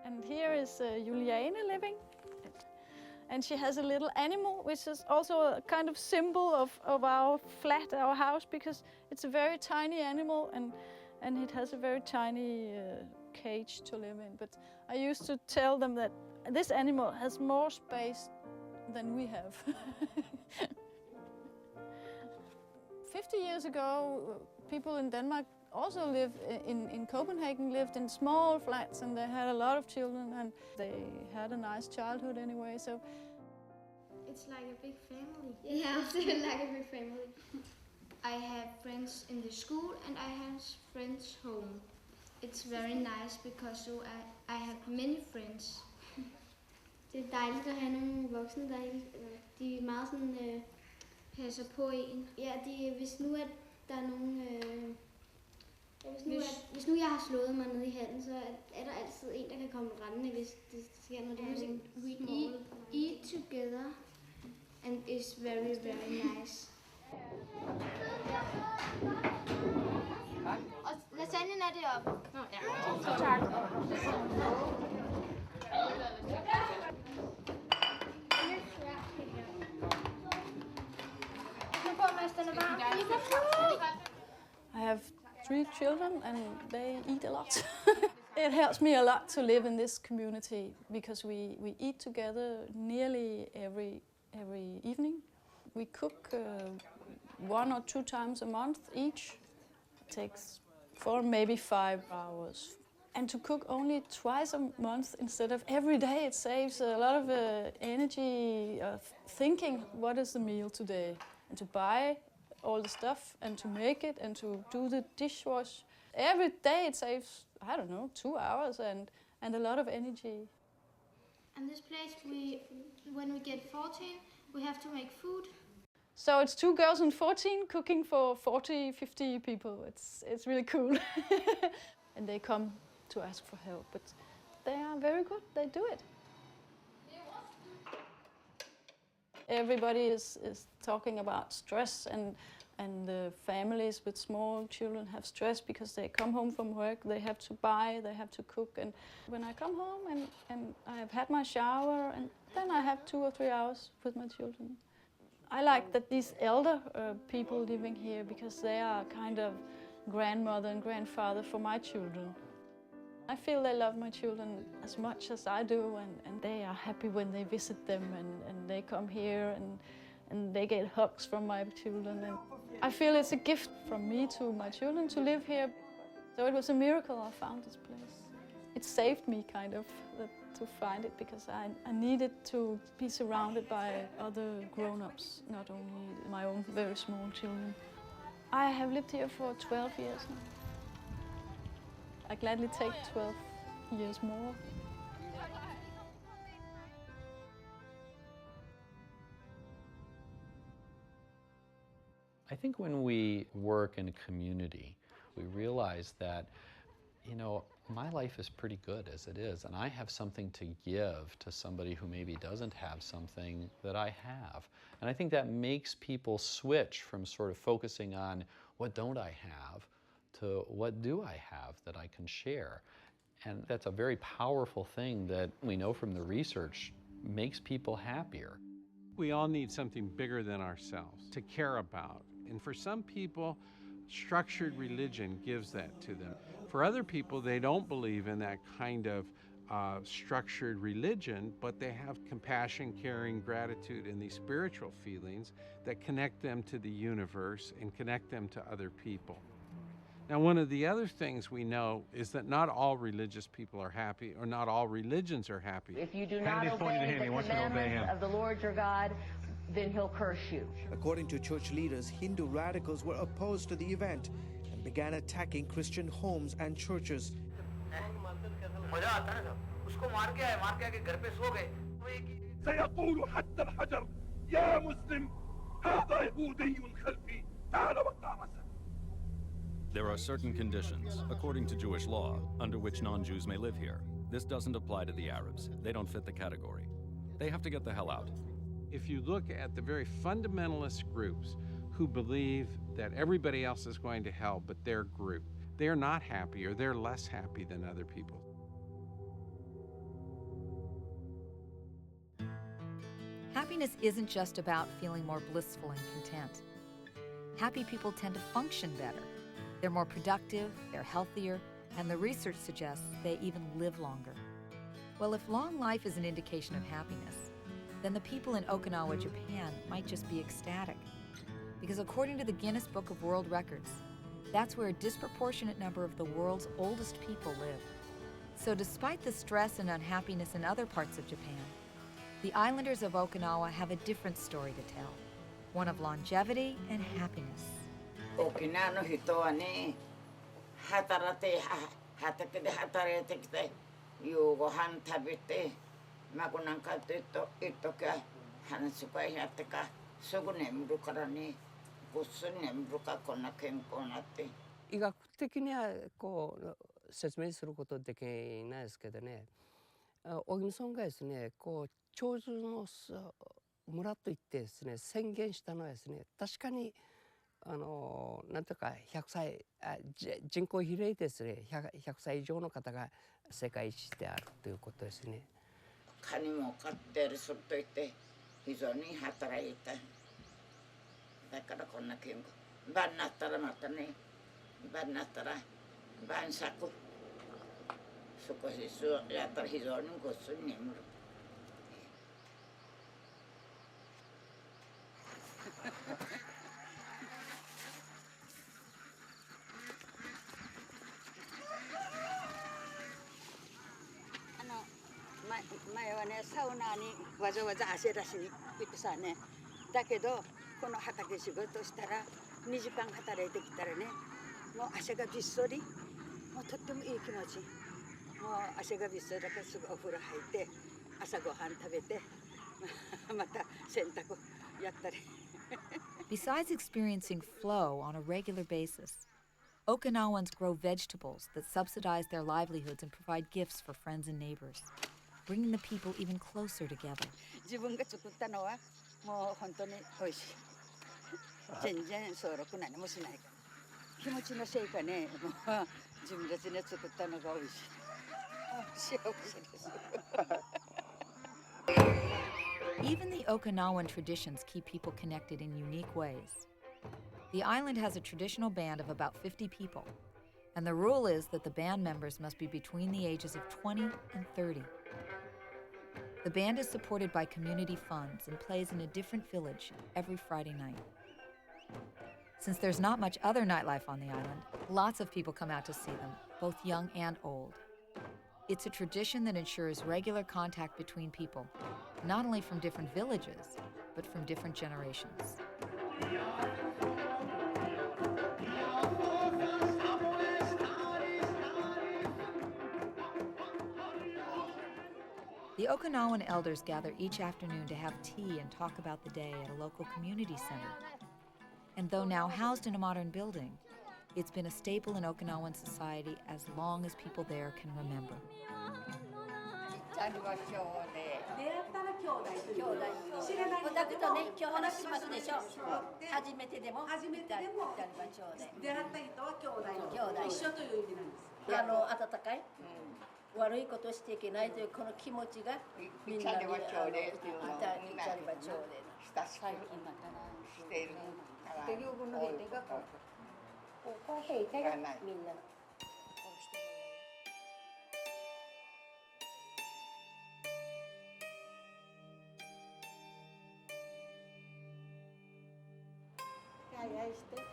And here is Juliane living. And she has a little animal, which is also a kind of symbol of our flat, our house, because it's a very tiny animal and it has a very tiny cage to live in. But I used to tell them that this animal has more space than we have. 50 years ago, people in Denmark also lived in Copenhagen, lived in small flats, and they had a lot of children, and they had a nice childhood anyway. So It's like a big family. Yeah, I feel like a big family. I have friends in the school and I have friends home. It's very nice because so I have many friends. Det er dejligt at have nogle voksne, de er meget sådan, passer på en. Ja, hvis nu at der er nogen... Hvis nu jeg har slået mig ned i handen, så er der altid en, der kan komme rendende, hvis det sker noget. We eat together, and it's very, very nice. Og lasagnen er deroppe. Ja. Tak. I have 3 children and they eat a lot. It helps me a lot to live in this community because we eat together nearly every evening. We cook 1 or 2 times a month each. It takes 4, maybe 5 hours. And to cook only twice a month instead of every day, it saves a lot of energy of thinking what is the meal today, and to buy all the stuff and to make it and to do the dishwash. Every day it saves, I don't know, 2 hours and a lot of energy. And this place, when we get 14, we have to make food. So it's 2 girls and 14 cooking for 40, 50 people. It's really cool. And they come to ask for help, but they are very good, they do it. Everybody is talking about stress and the families with small children have stress because they come home from work, they have to buy, they have to cook. And when I come home and I have had my shower and then I have 2 or 3 hours with my children. I like that these elder people living here because they are kind of grandmother and grandfather for my children. I feel they love my children as much as I do, and they are happy when they visit them and they come here and they get hugs from my children. And I feel it's a gift from me to my children to live here. So it was a miracle I found this place. It saved me kind of to find it because I needed to be surrounded by other grown-ups, not only my own very small children. I have lived here for 12 years now. I gladly take 12 years more. I think when we work in a community, we realize that, you know, my life is pretty good as it is, and I have something to give to somebody who maybe doesn't have something that I have. And I think that makes people switch from sort of focusing on what don't I have to what do I have that I can share. And that's a very powerful thing that we know from the research makes people happier. We all need something bigger than ourselves to care about. And for some people, structured religion gives that to them. For other people, they don't believe in that kind of structured religion, but they have compassion, caring, gratitude, and these spiritual feelings that connect them to the universe and connect them to other people. Now, one of the other things we know is that not all religious people are happy, or not all religions are happy. If you do not obey the commandments of the Lord your God, then he'll curse you. According to church leaders, Hindu radicals were opposed to the event and began attacking Christian homes and churches. سيقول حتى الحجر يا مسلم هذا يهودي خلفي تعال وقامس. There are certain conditions, according to Jewish law, under which non-Jews may live here. This doesn't apply to the Arabs. They don't fit the category. They have to get the hell out. If you look at the very fundamentalist groups who believe that everybody else is going to hell but their group, they're not happy, or they're less happy than other people. Happiness isn't just about feeling more blissful and content. Happy people tend to function better. They're more productive, they're healthier, and the research suggests they even live longer. Well, if long life is an indication of happiness, then the people in Okinawa, Japan might just be ecstatic. Because according to the Guinness Book of World Records, that's where a disproportionate number of the world's oldest people live. So despite the stress and unhappiness in other parts of Japan, The islanders of Okinawa have a different story to tell, one of longevity and happiness. 沖縄の人はね、働いて畑で働いてきて、夕ご飯食べて、孫なんかと言っときゃ話し会やってかすぐ眠るからね、ぐっすり眠るかこんな健康になって。医学的にはこう説明することできないですけどね、小木村がですね、こう長寿の村といってですね宣言したのはですね、確かになんとか100歳人口比例ですね 100歳以上の方が世界一であるということですね。カニも飼ってるするといって非常に働いた。だからこんな健康。晩になったらまたね、晩になったら晩酌少しやったら非常にぐっすり眠る。前はね、サウナにわざわざ汗出しに行ってさね、だけどこの畑仕事したら2時間働いてきたらね、もう汗がびっそり、もうとってもいい気持ち、もう汗がびっそりだからすぐお風呂入って朝ごはん食べてまた洗濯やったり。Besides experiencing flow on a regular basis, Okinawans grow vegetables that subsidize their livelihoods and provide gifts for friends and neighbors, bringing the people even closer together. 自分が作ったのはもう本当に美味しい。全然総力何もしないから。気持ちのせいかね、もう自分たちで作ったのが美味しい。幸せです。Even the Okinawan traditions keep people connected in unique ways. The island has a traditional band of about 50 people, and the rule is that the band members must be between the ages of 20 and 30. The band is supported by community funds and plays in a different village every Friday night. Since there's not much other nightlife on the island, lots of people come out to see them, both young and old. It's a tradition that ensures regular contact between people, not only from different villages, but from different generations. The Okinawan elders gather each afternoon to have tea and talk about the day at a local community center. And though now housed in a modern building, it's been a staple in Okinawan society as long as people there can remember. 出会ったら兄弟知らない人だけどね、今日話しますでしょ。初めてでも出会った人は兄弟一緒という意味なんです。温かい、悪いことしていけないというこの気持ちがみんなに親しくしているっていう分の兵隊がこう兵隊がみんな。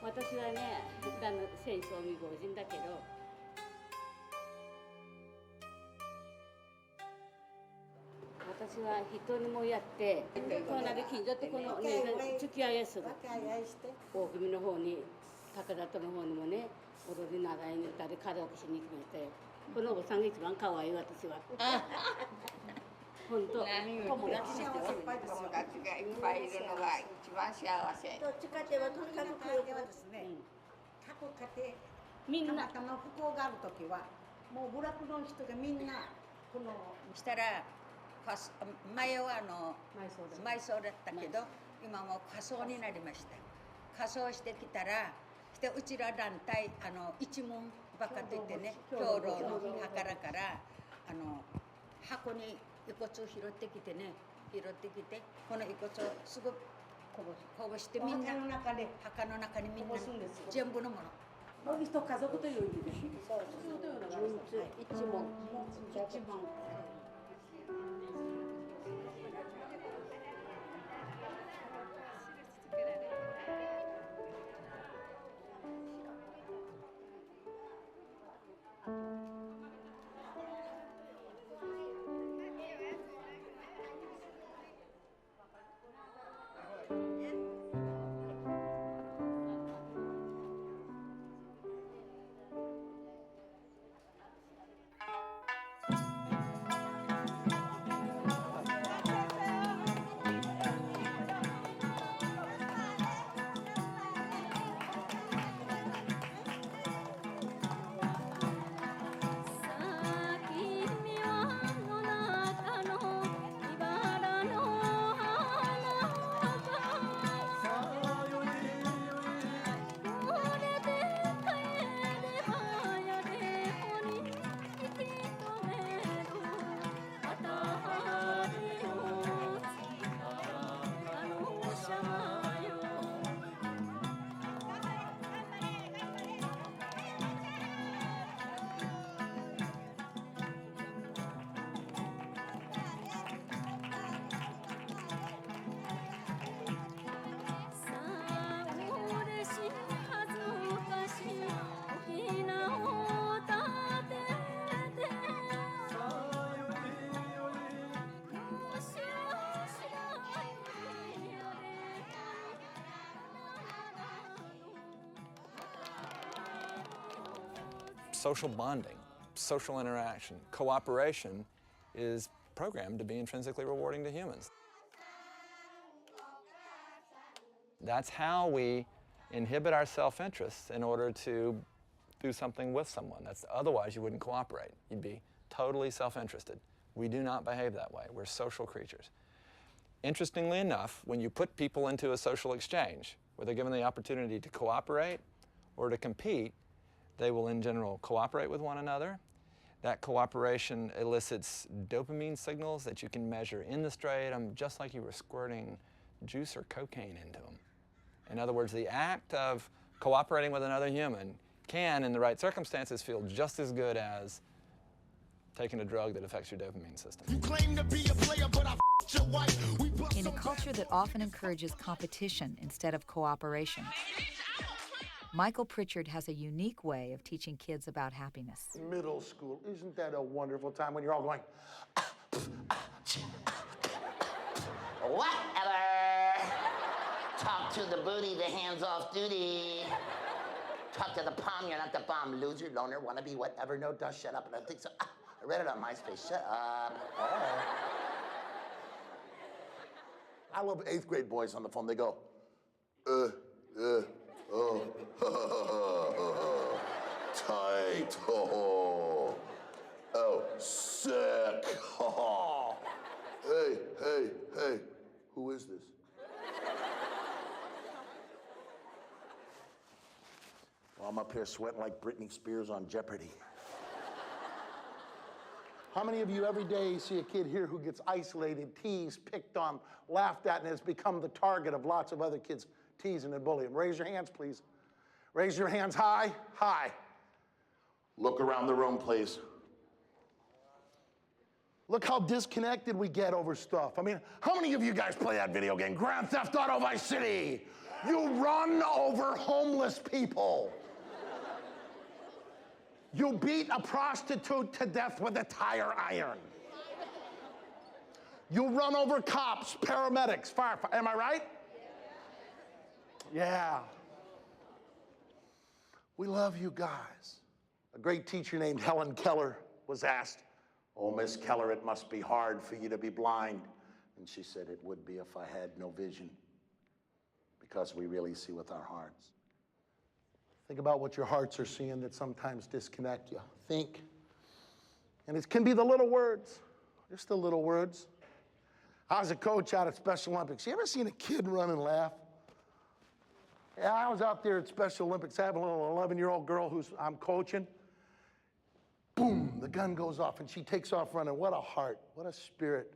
私はね、戦争未亡人だけど、私は人にもやって、隣近所とこのね、付き合いする。大組の方に、高田との方にもね、踊り習いに行ったり、カラオケしに行きまして、このおばさんが一番可愛い私は。本当、友達ですよ。友達がいっぱいいるのが一番幸せ。どっちかといえばとにかく教育はですね、各家庭みんなたまたま不幸があるときはもう部落の人がみんなこのしたら前は埋葬だったけど今もう仮装になりました。仮装してきたらしてうちら団体一門ばっかといってね、兵糧の墓から箱に遺骨を拾ってきてね、この遺骨をすぐこぼしてみんな墓の中にみんな全部のもの。もう一家族という意味です。そうというのが一門。social bonding, social interaction. Cooperation is programmed to be intrinsically rewarding to humans. That's how we inhibit our self-interest in order to do something with someone. Otherwise, you wouldn't cooperate. You'd be totally self-interested. We do not behave that way. We're social creatures. Interestingly enough, when you put people into a social exchange, where they're given the opportunity to cooperate or to compete, they will in general cooperate with one another. That cooperation elicits dopamine signals that you can measure in the striatum, just like you were squirting juice or cocaine into them. In other words, the act of cooperating with another human can, in the right circumstances, feel just as good as taking a drug that affects your dopamine system. You claim to be a player, but I f***ed your wife. In a culture that often encourages competition instead of cooperation, Michael Pritchard has a unique way of teaching kids about happiness. Middle school, isn't that a wonderful time when you're all going, whatever. Talk to the booty, the hands off duty. Talk to the palm, you're not the bomb. Loser, loner, wanna be whatever, no dust, shut up. And I think so. I read it on MySpace, shut up. I love 8th grade boys on the phone. They go, oh, tight, oh, sick, oh. Hey, who is this? Well, I'm up here sweating like Britney Spears on Jeopardy. How many of you every day see a kid here who gets isolated, teased, picked on, laughed at, and has become the target of lots of other kids teasing and bullying? Raise your hands, please. Raise your hands high, high. Look around the room, please. Look how disconnected we get over stuff. I mean, how many of you guys play that video game, Grand Theft Auto Vice City? You run over homeless people. You beat a prostitute to death with a tire iron. You run over cops, paramedics, firefighters. Am I right? Yeah. We love you guys. A great teacher named Helen Keller was asked, "Oh, Miss Keller, it must be hard for you to be blind." And she said, "It would be if I had no vision, because we really see with our hearts." Think about what your hearts are seeing that sometimes disconnect you. Think. And it can be the little words, just the little words. I was a coach out at Special Olympics. You ever seen a kid run and laugh? Yeah, I was out there at Special Olympics having a little 11-year-old girl who's I'm coaching. Boom, the gun goes off and she takes off running. What a heart, what a spirit.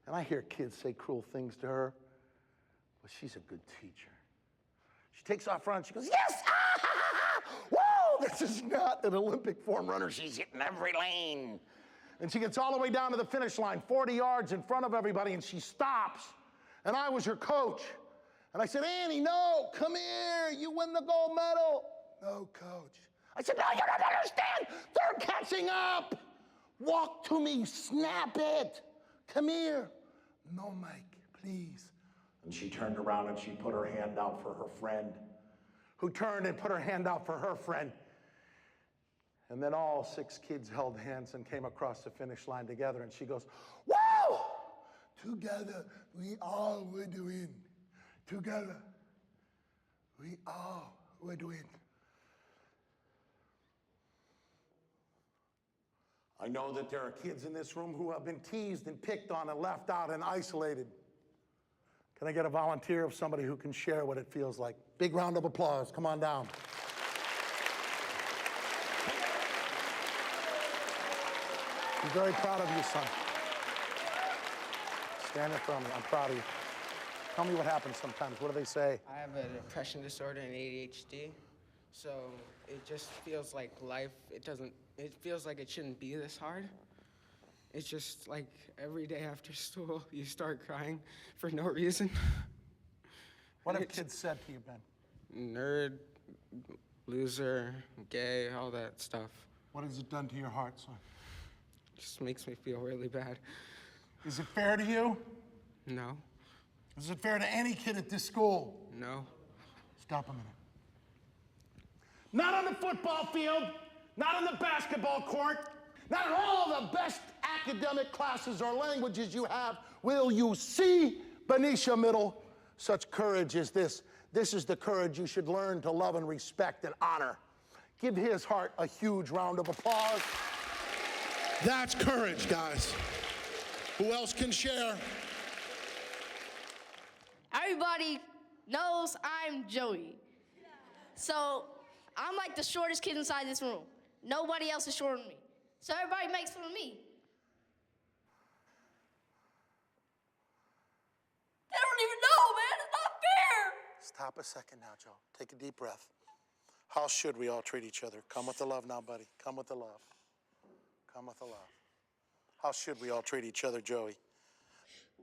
And I hear kids say cruel things to her, but she's a good teacher. She takes off running, she goes, yes! Whoa, this is not an Olympic form runner. She's hitting every lane. And she gets all the way down to the finish line, 40 yards in front of everybody, and she stops. And I was her coach. And I said, Annie, no, come here. You win the gold medal. No, coach. I said, no, you don't understand. They're catching up. Walk to me, snap it. Come here. No, Mike, please. And she turned around and she put her hand out for her friend, who turned and put her hand out for her friend. And then all 6 kids held hands and came across the finish line together. And she goes, whoa! Together, we all would win. Together, we all would win. I know that there are kids in this room who have been teased and picked on and left out and isolated. Can I get a volunteer of somebody who can share what it feels like? Big round of applause. Come on down. I'm very proud of you, son. Stand in front of me. I'm proud of you. Tell me what happens sometimes. What do they say? I have a depression disorder and ADHD, so it just feels like life, it feels like it shouldn't be this hard. It's just like every day after school, you start crying for no reason. What have kids said to you, Ben? Nerd, loser, gay, all that stuff. What has it done to your heart, son? Just makes me feel really bad. Is it fair to you? No. Is it fair to any kid at this school? No. Stop a minute. Not on the football field, not in the basketball court, not in all the best academic classes or languages you have will you see Benicia Middle such courage as this. This is the courage you should learn to love and respect and honor. Give his heart a huge round of applause. That's courage, guys. Who else can share? Everybody knows I'm Joey. So I'm like the shortest kid inside this room. Nobody else is shorter than me. So everybody makes fun of me. They don't even know, man. It's not fair. Stop a second now, Joe. Take a deep breath. How should we all treat each other? Come with the love now, buddy. Come with the love. Come with the love. How should we all treat each other, Joey?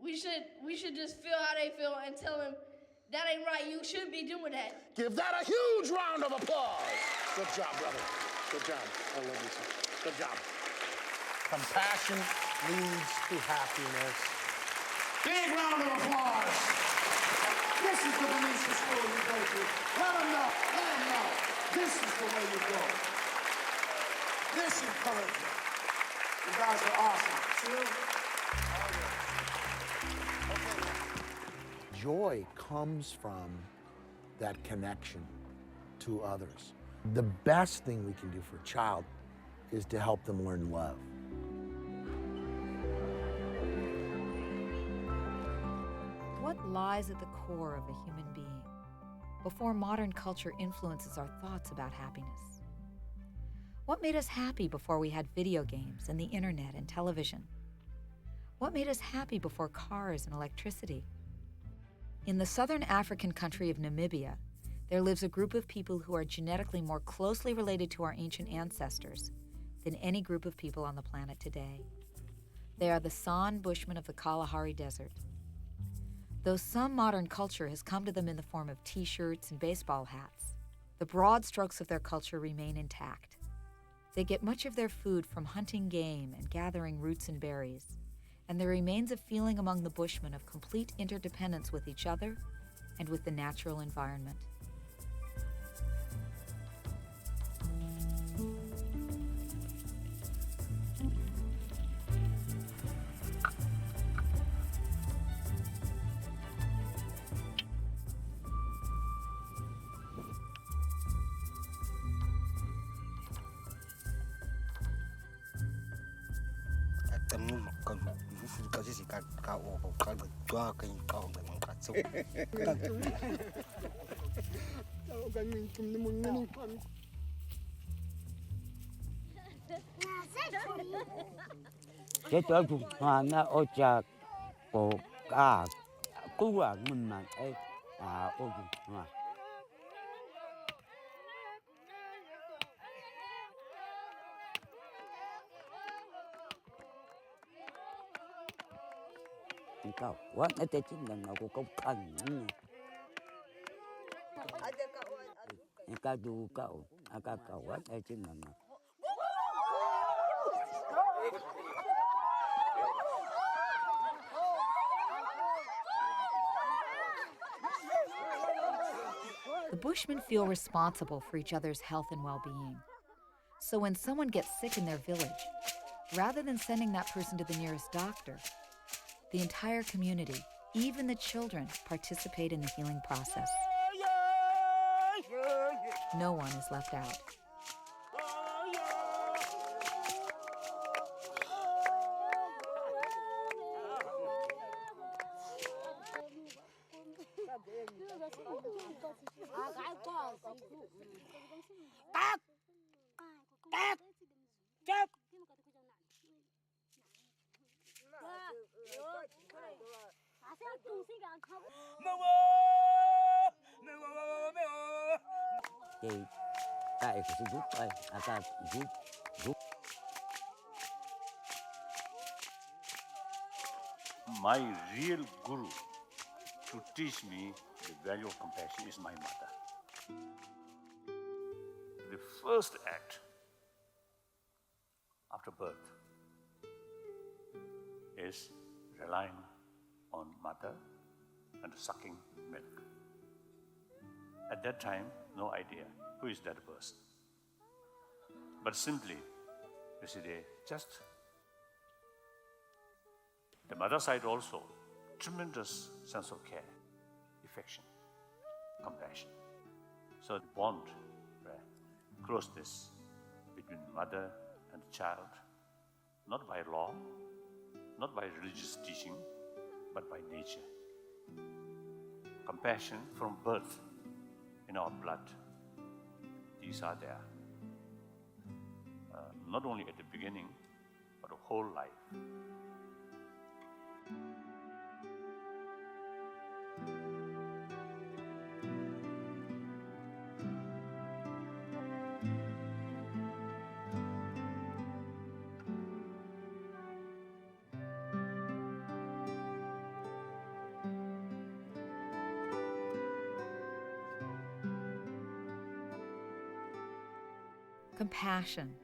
We should just feel how they feel and tell them that ain't right. You shouldn't be doing that. Give that a huge round of applause. Good job, brother. Good job. I love you, son. Good job. Compassion leads to happiness. Big round of applause. This is the Benicia school you go to. Let them know. Let them know. This is the way you go. This encouragement. You guys are awesome. See? Joy comes from that connection to others. The best thing we can do for a child is to help them learn love. What lies at the core of a human being before modern culture influences our thoughts about happiness? What made us happy before we had video games and the internet and television? What made us happy before cars and electricity? In the southern African country of Namibia, there lives a group of people who are genetically more closely related to our ancient ancestors than any group of people on the planet today. They are the San Bushmen of the Kalahari Desert. Though some modern culture has come to them in the form of t-shirts and baseball hats, the broad strokes of their culture remain intact. They get much of their food from hunting game and gathering roots and berries, and there remains a feeling among the Bushmen of complete interdependence with each other and with the natural environment. Cái tới vùng hoa nó ô cha cổ cả cú à mình mà ấy ô vùng hoa. Cậu quá nó tới chính là nó cũng cần nữa. Cái du cậu cái cậu quá tới chính là nó. The Bushmen feel responsible for each other's health and well-being. So when someone gets sick in their village, rather than sending that person to the nearest doctor, the entire community, even the children, participate in the healing process. No one is left out. My real guru to teach me the value of compassion is my mother. The first act after birth is relying on mother and sucking milk. At that time, no idea who is that person. but simply, you see, just the mother side also, tremendous sense of care, affection, compassion. So the bond, closeness between mother and child, not by law, not by religious teaching, but by nature. Compassion from birth in our blood. These are there. Not only at the beginning, but a whole life. Compassion.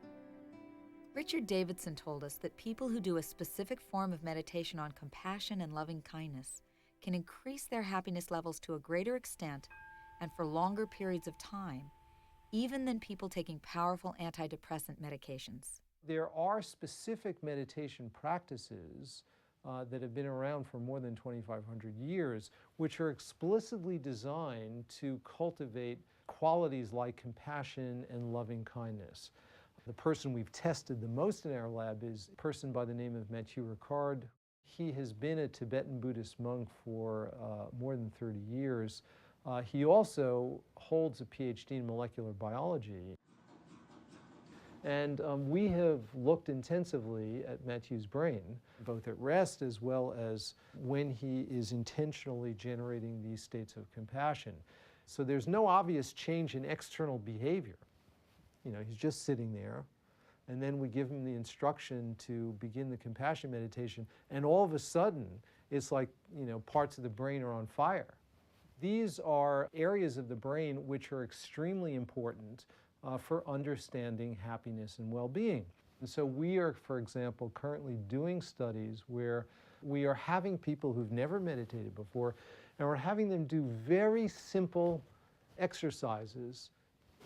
Richard Davidson told us that people who do a specific form of meditation on compassion and loving kindness can increase their happiness levels to a greater extent and for longer periods of time, even than people taking powerful antidepressant medications. There are specific meditation practices that have been around for more than 2,500 years, which are explicitly designed to cultivate qualities like compassion and loving kindness. The person we've tested the most in our lab is a person by the name of DienerRichard. He has been a Tibetan Buddhist monk for more than 30 years. He also holds a PhD in molecular biology. And we have looked intensively at Matthew's brain, both at rest as well as when he is intentionally generating these states of compassion. So there's no obvious change in external behavior. You know, he's just sitting there, and then we give him the instruction to begin the compassion meditation, and all of a sudden, it's like, you know, parts of the brain are on fire. These are areas of the brain which are extremely important for understanding happiness and well-being. And so we are, for example, currently doing studies where we are having people who've never meditated before, and we're having them do very simple exercises,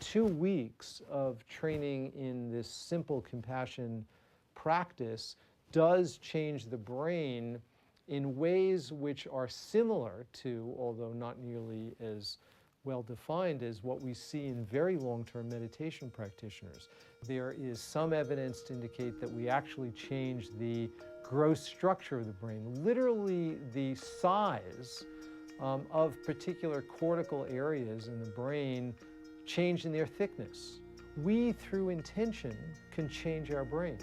2 weeks of training in this simple compassion practice does change the brain in ways which are similar to, although not nearly as well defined as what we see in very long-term meditation practitioners. There is some evidence to indicate that we actually change the gross structure of the brain, literally the size of particular cortical areas in the brain change in their thickness. We, through intention, can change our brain.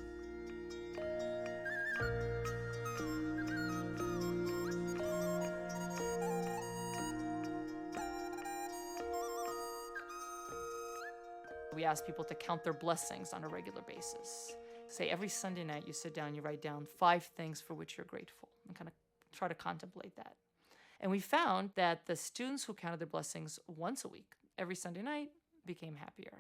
We ask people to count their blessings on a regular basis. Say every Sunday night you sit down, you write down 5 things for which you're grateful and kind of try to contemplate that. And we found that the students who counted their blessings once a week, every Sunday night, became happier.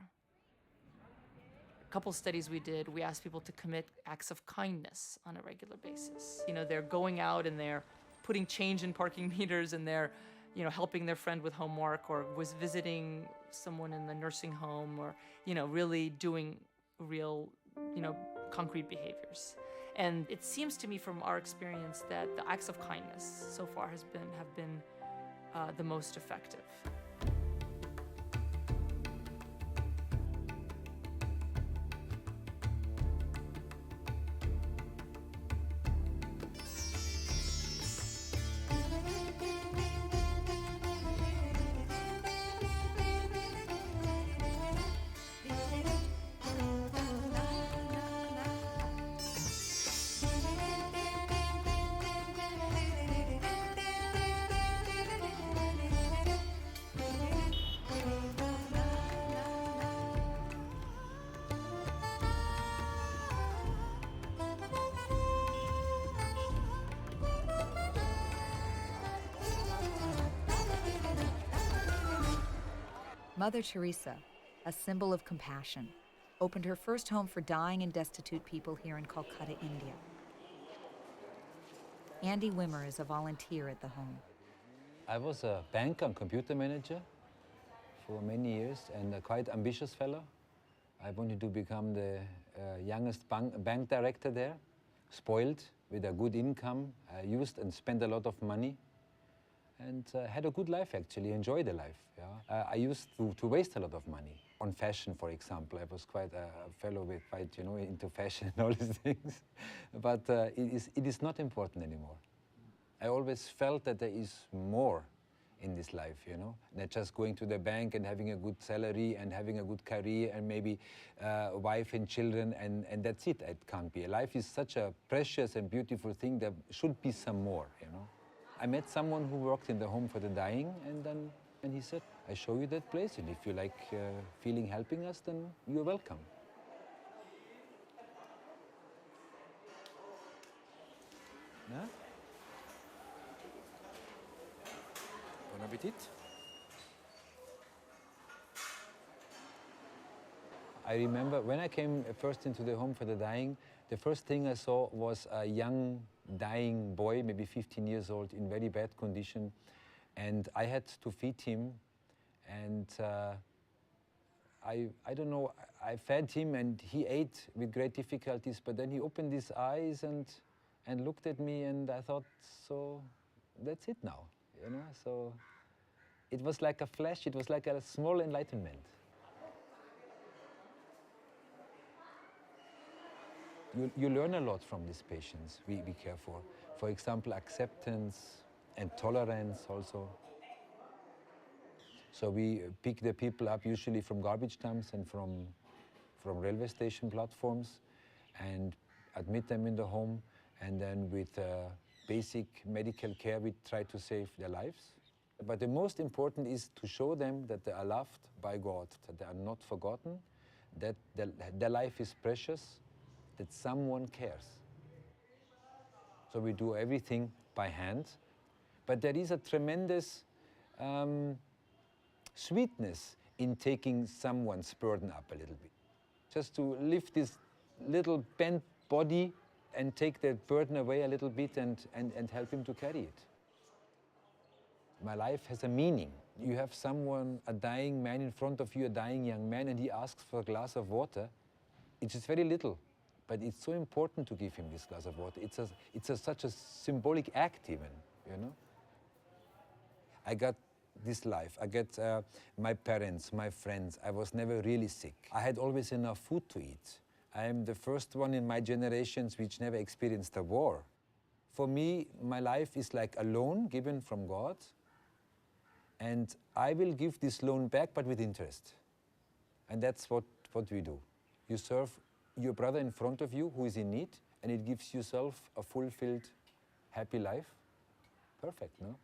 A couple studies we did, we asked people to commit acts of kindness on a regular basis. You know, they're going out and they're putting change in parking meters, and they're, you know, helping their friend with homework, or was visiting someone in the nursing home, or, you know, really doing real, you know, concrete behaviors. And it seems to me from our experience that the acts of kindness so far have been the most effective. Mother Teresa, a symbol of compassion, opened her first home for dying and destitute people here in Kolkata, India. Andy Wimmer is a volunteer at the home. I was a bank and computer manager for many years, and a quite ambitious fellow. I wanted to become the youngest bank director there, spoiled with a good income, used and spent a lot of money, and had a good life actually, enjoyed the life. Yeah? I used to waste a lot of money on fashion, for example. I was quite a fellow with quite, into fashion and all these things. But it is not important anymore. I always felt that there is more in this life, than just going to the bank and having a good salary and having a good career and maybe wife and children and that's it. It can't be. Life is such a precious and beautiful thing. There should be some more, I met someone who worked in the home for the dying and he said, I show you that place and if you like feeling helping us, then you're welcome. Yeah? Bon appetit. I remember when I came first into the home for the dying, the first thing I saw was a young dying boy, maybe 15 years old, in very bad condition. And I had to feed him. And I don't know, I fed him and he ate with great difficulties, but then he opened his eyes and looked at me and I thought, so that's it now, So it was like a flash, it was like a small enlightenment. You learn a lot from these patients we care for. For example, acceptance and tolerance also. So we pick the people up usually from garbage dumps and from railway station platforms and admit them in the home. And then with basic medical care, we try to save their lives. But the most important is to show them that they are loved by God, that they are not forgotten, that their life is precious, that someone cares. So we do everything by hand, but there is a tremendous sweetness in taking someone's burden up a little bit. Just to lift this little bent body and take that burden away a little bit and help him to carry it. My life has a meaning. You have someone, a dying man in front of you, a dying young man, and he asks for a glass of water. It's just very little. But it's so important to give him this glass of water. It's such a symbolic act even, I got this life. I got my parents, my friends. I was never really sick. I had always enough food to eat. I am the first one in my generations which never experienced a war. For me, my life is like a loan given from God. And I will give this loan back, but with interest. And that's what we do. You serve your brother in front of you who is in need, and it gives yourself a fulfilled, happy life. Perfect, no?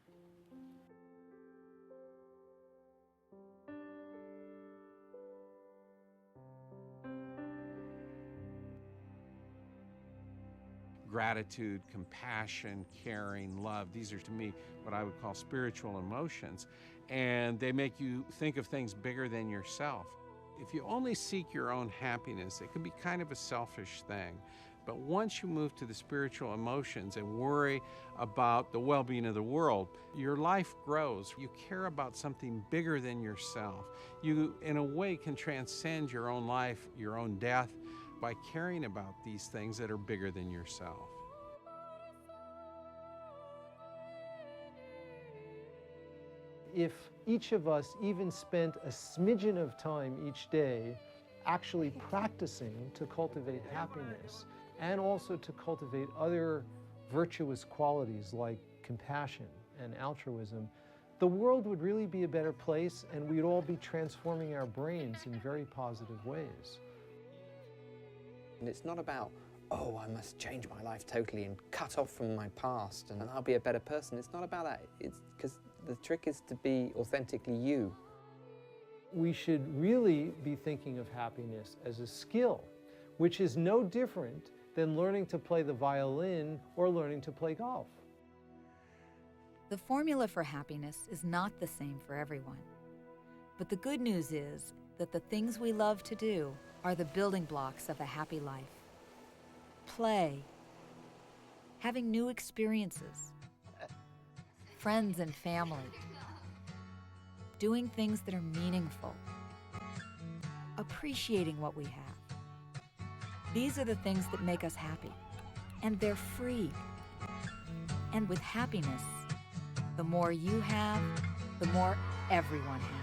Gratitude, compassion, caring, love, these are to me what I would call spiritual emotions, and they make you think of things bigger than yourself. If you only seek your own happiness, it can be kind of a selfish thing. But once you move to the spiritual emotions and worry about the well-being of the world, your life grows. You care about something bigger than yourself. You, in a way, can transcend your own life, your own death, by caring about these things that are bigger than yourself. If each of us even spent a smidgen of time each day actually practicing to cultivate happiness and also to cultivate other virtuous qualities like compassion and altruism, the world would really be a better place and we'd all be transforming our brains in very positive ways. And it's not about, oh, I must change my life totally and cut off from my past and I'll be a better person. It's not about that. It's because the trick is to be authentically you. We should really be thinking of happiness as a skill, which is no different than learning to play the violin or learning to play golf. The formula for happiness is not the same for everyone. But the good news is that the things we love to do are the building blocks of a happy life. Play, having new experiences, friends and family, doing things that are meaningful, appreciating appreciating what we have. These are the things that make us happy, and they're free. And with happiness, the more you have, the more everyone has.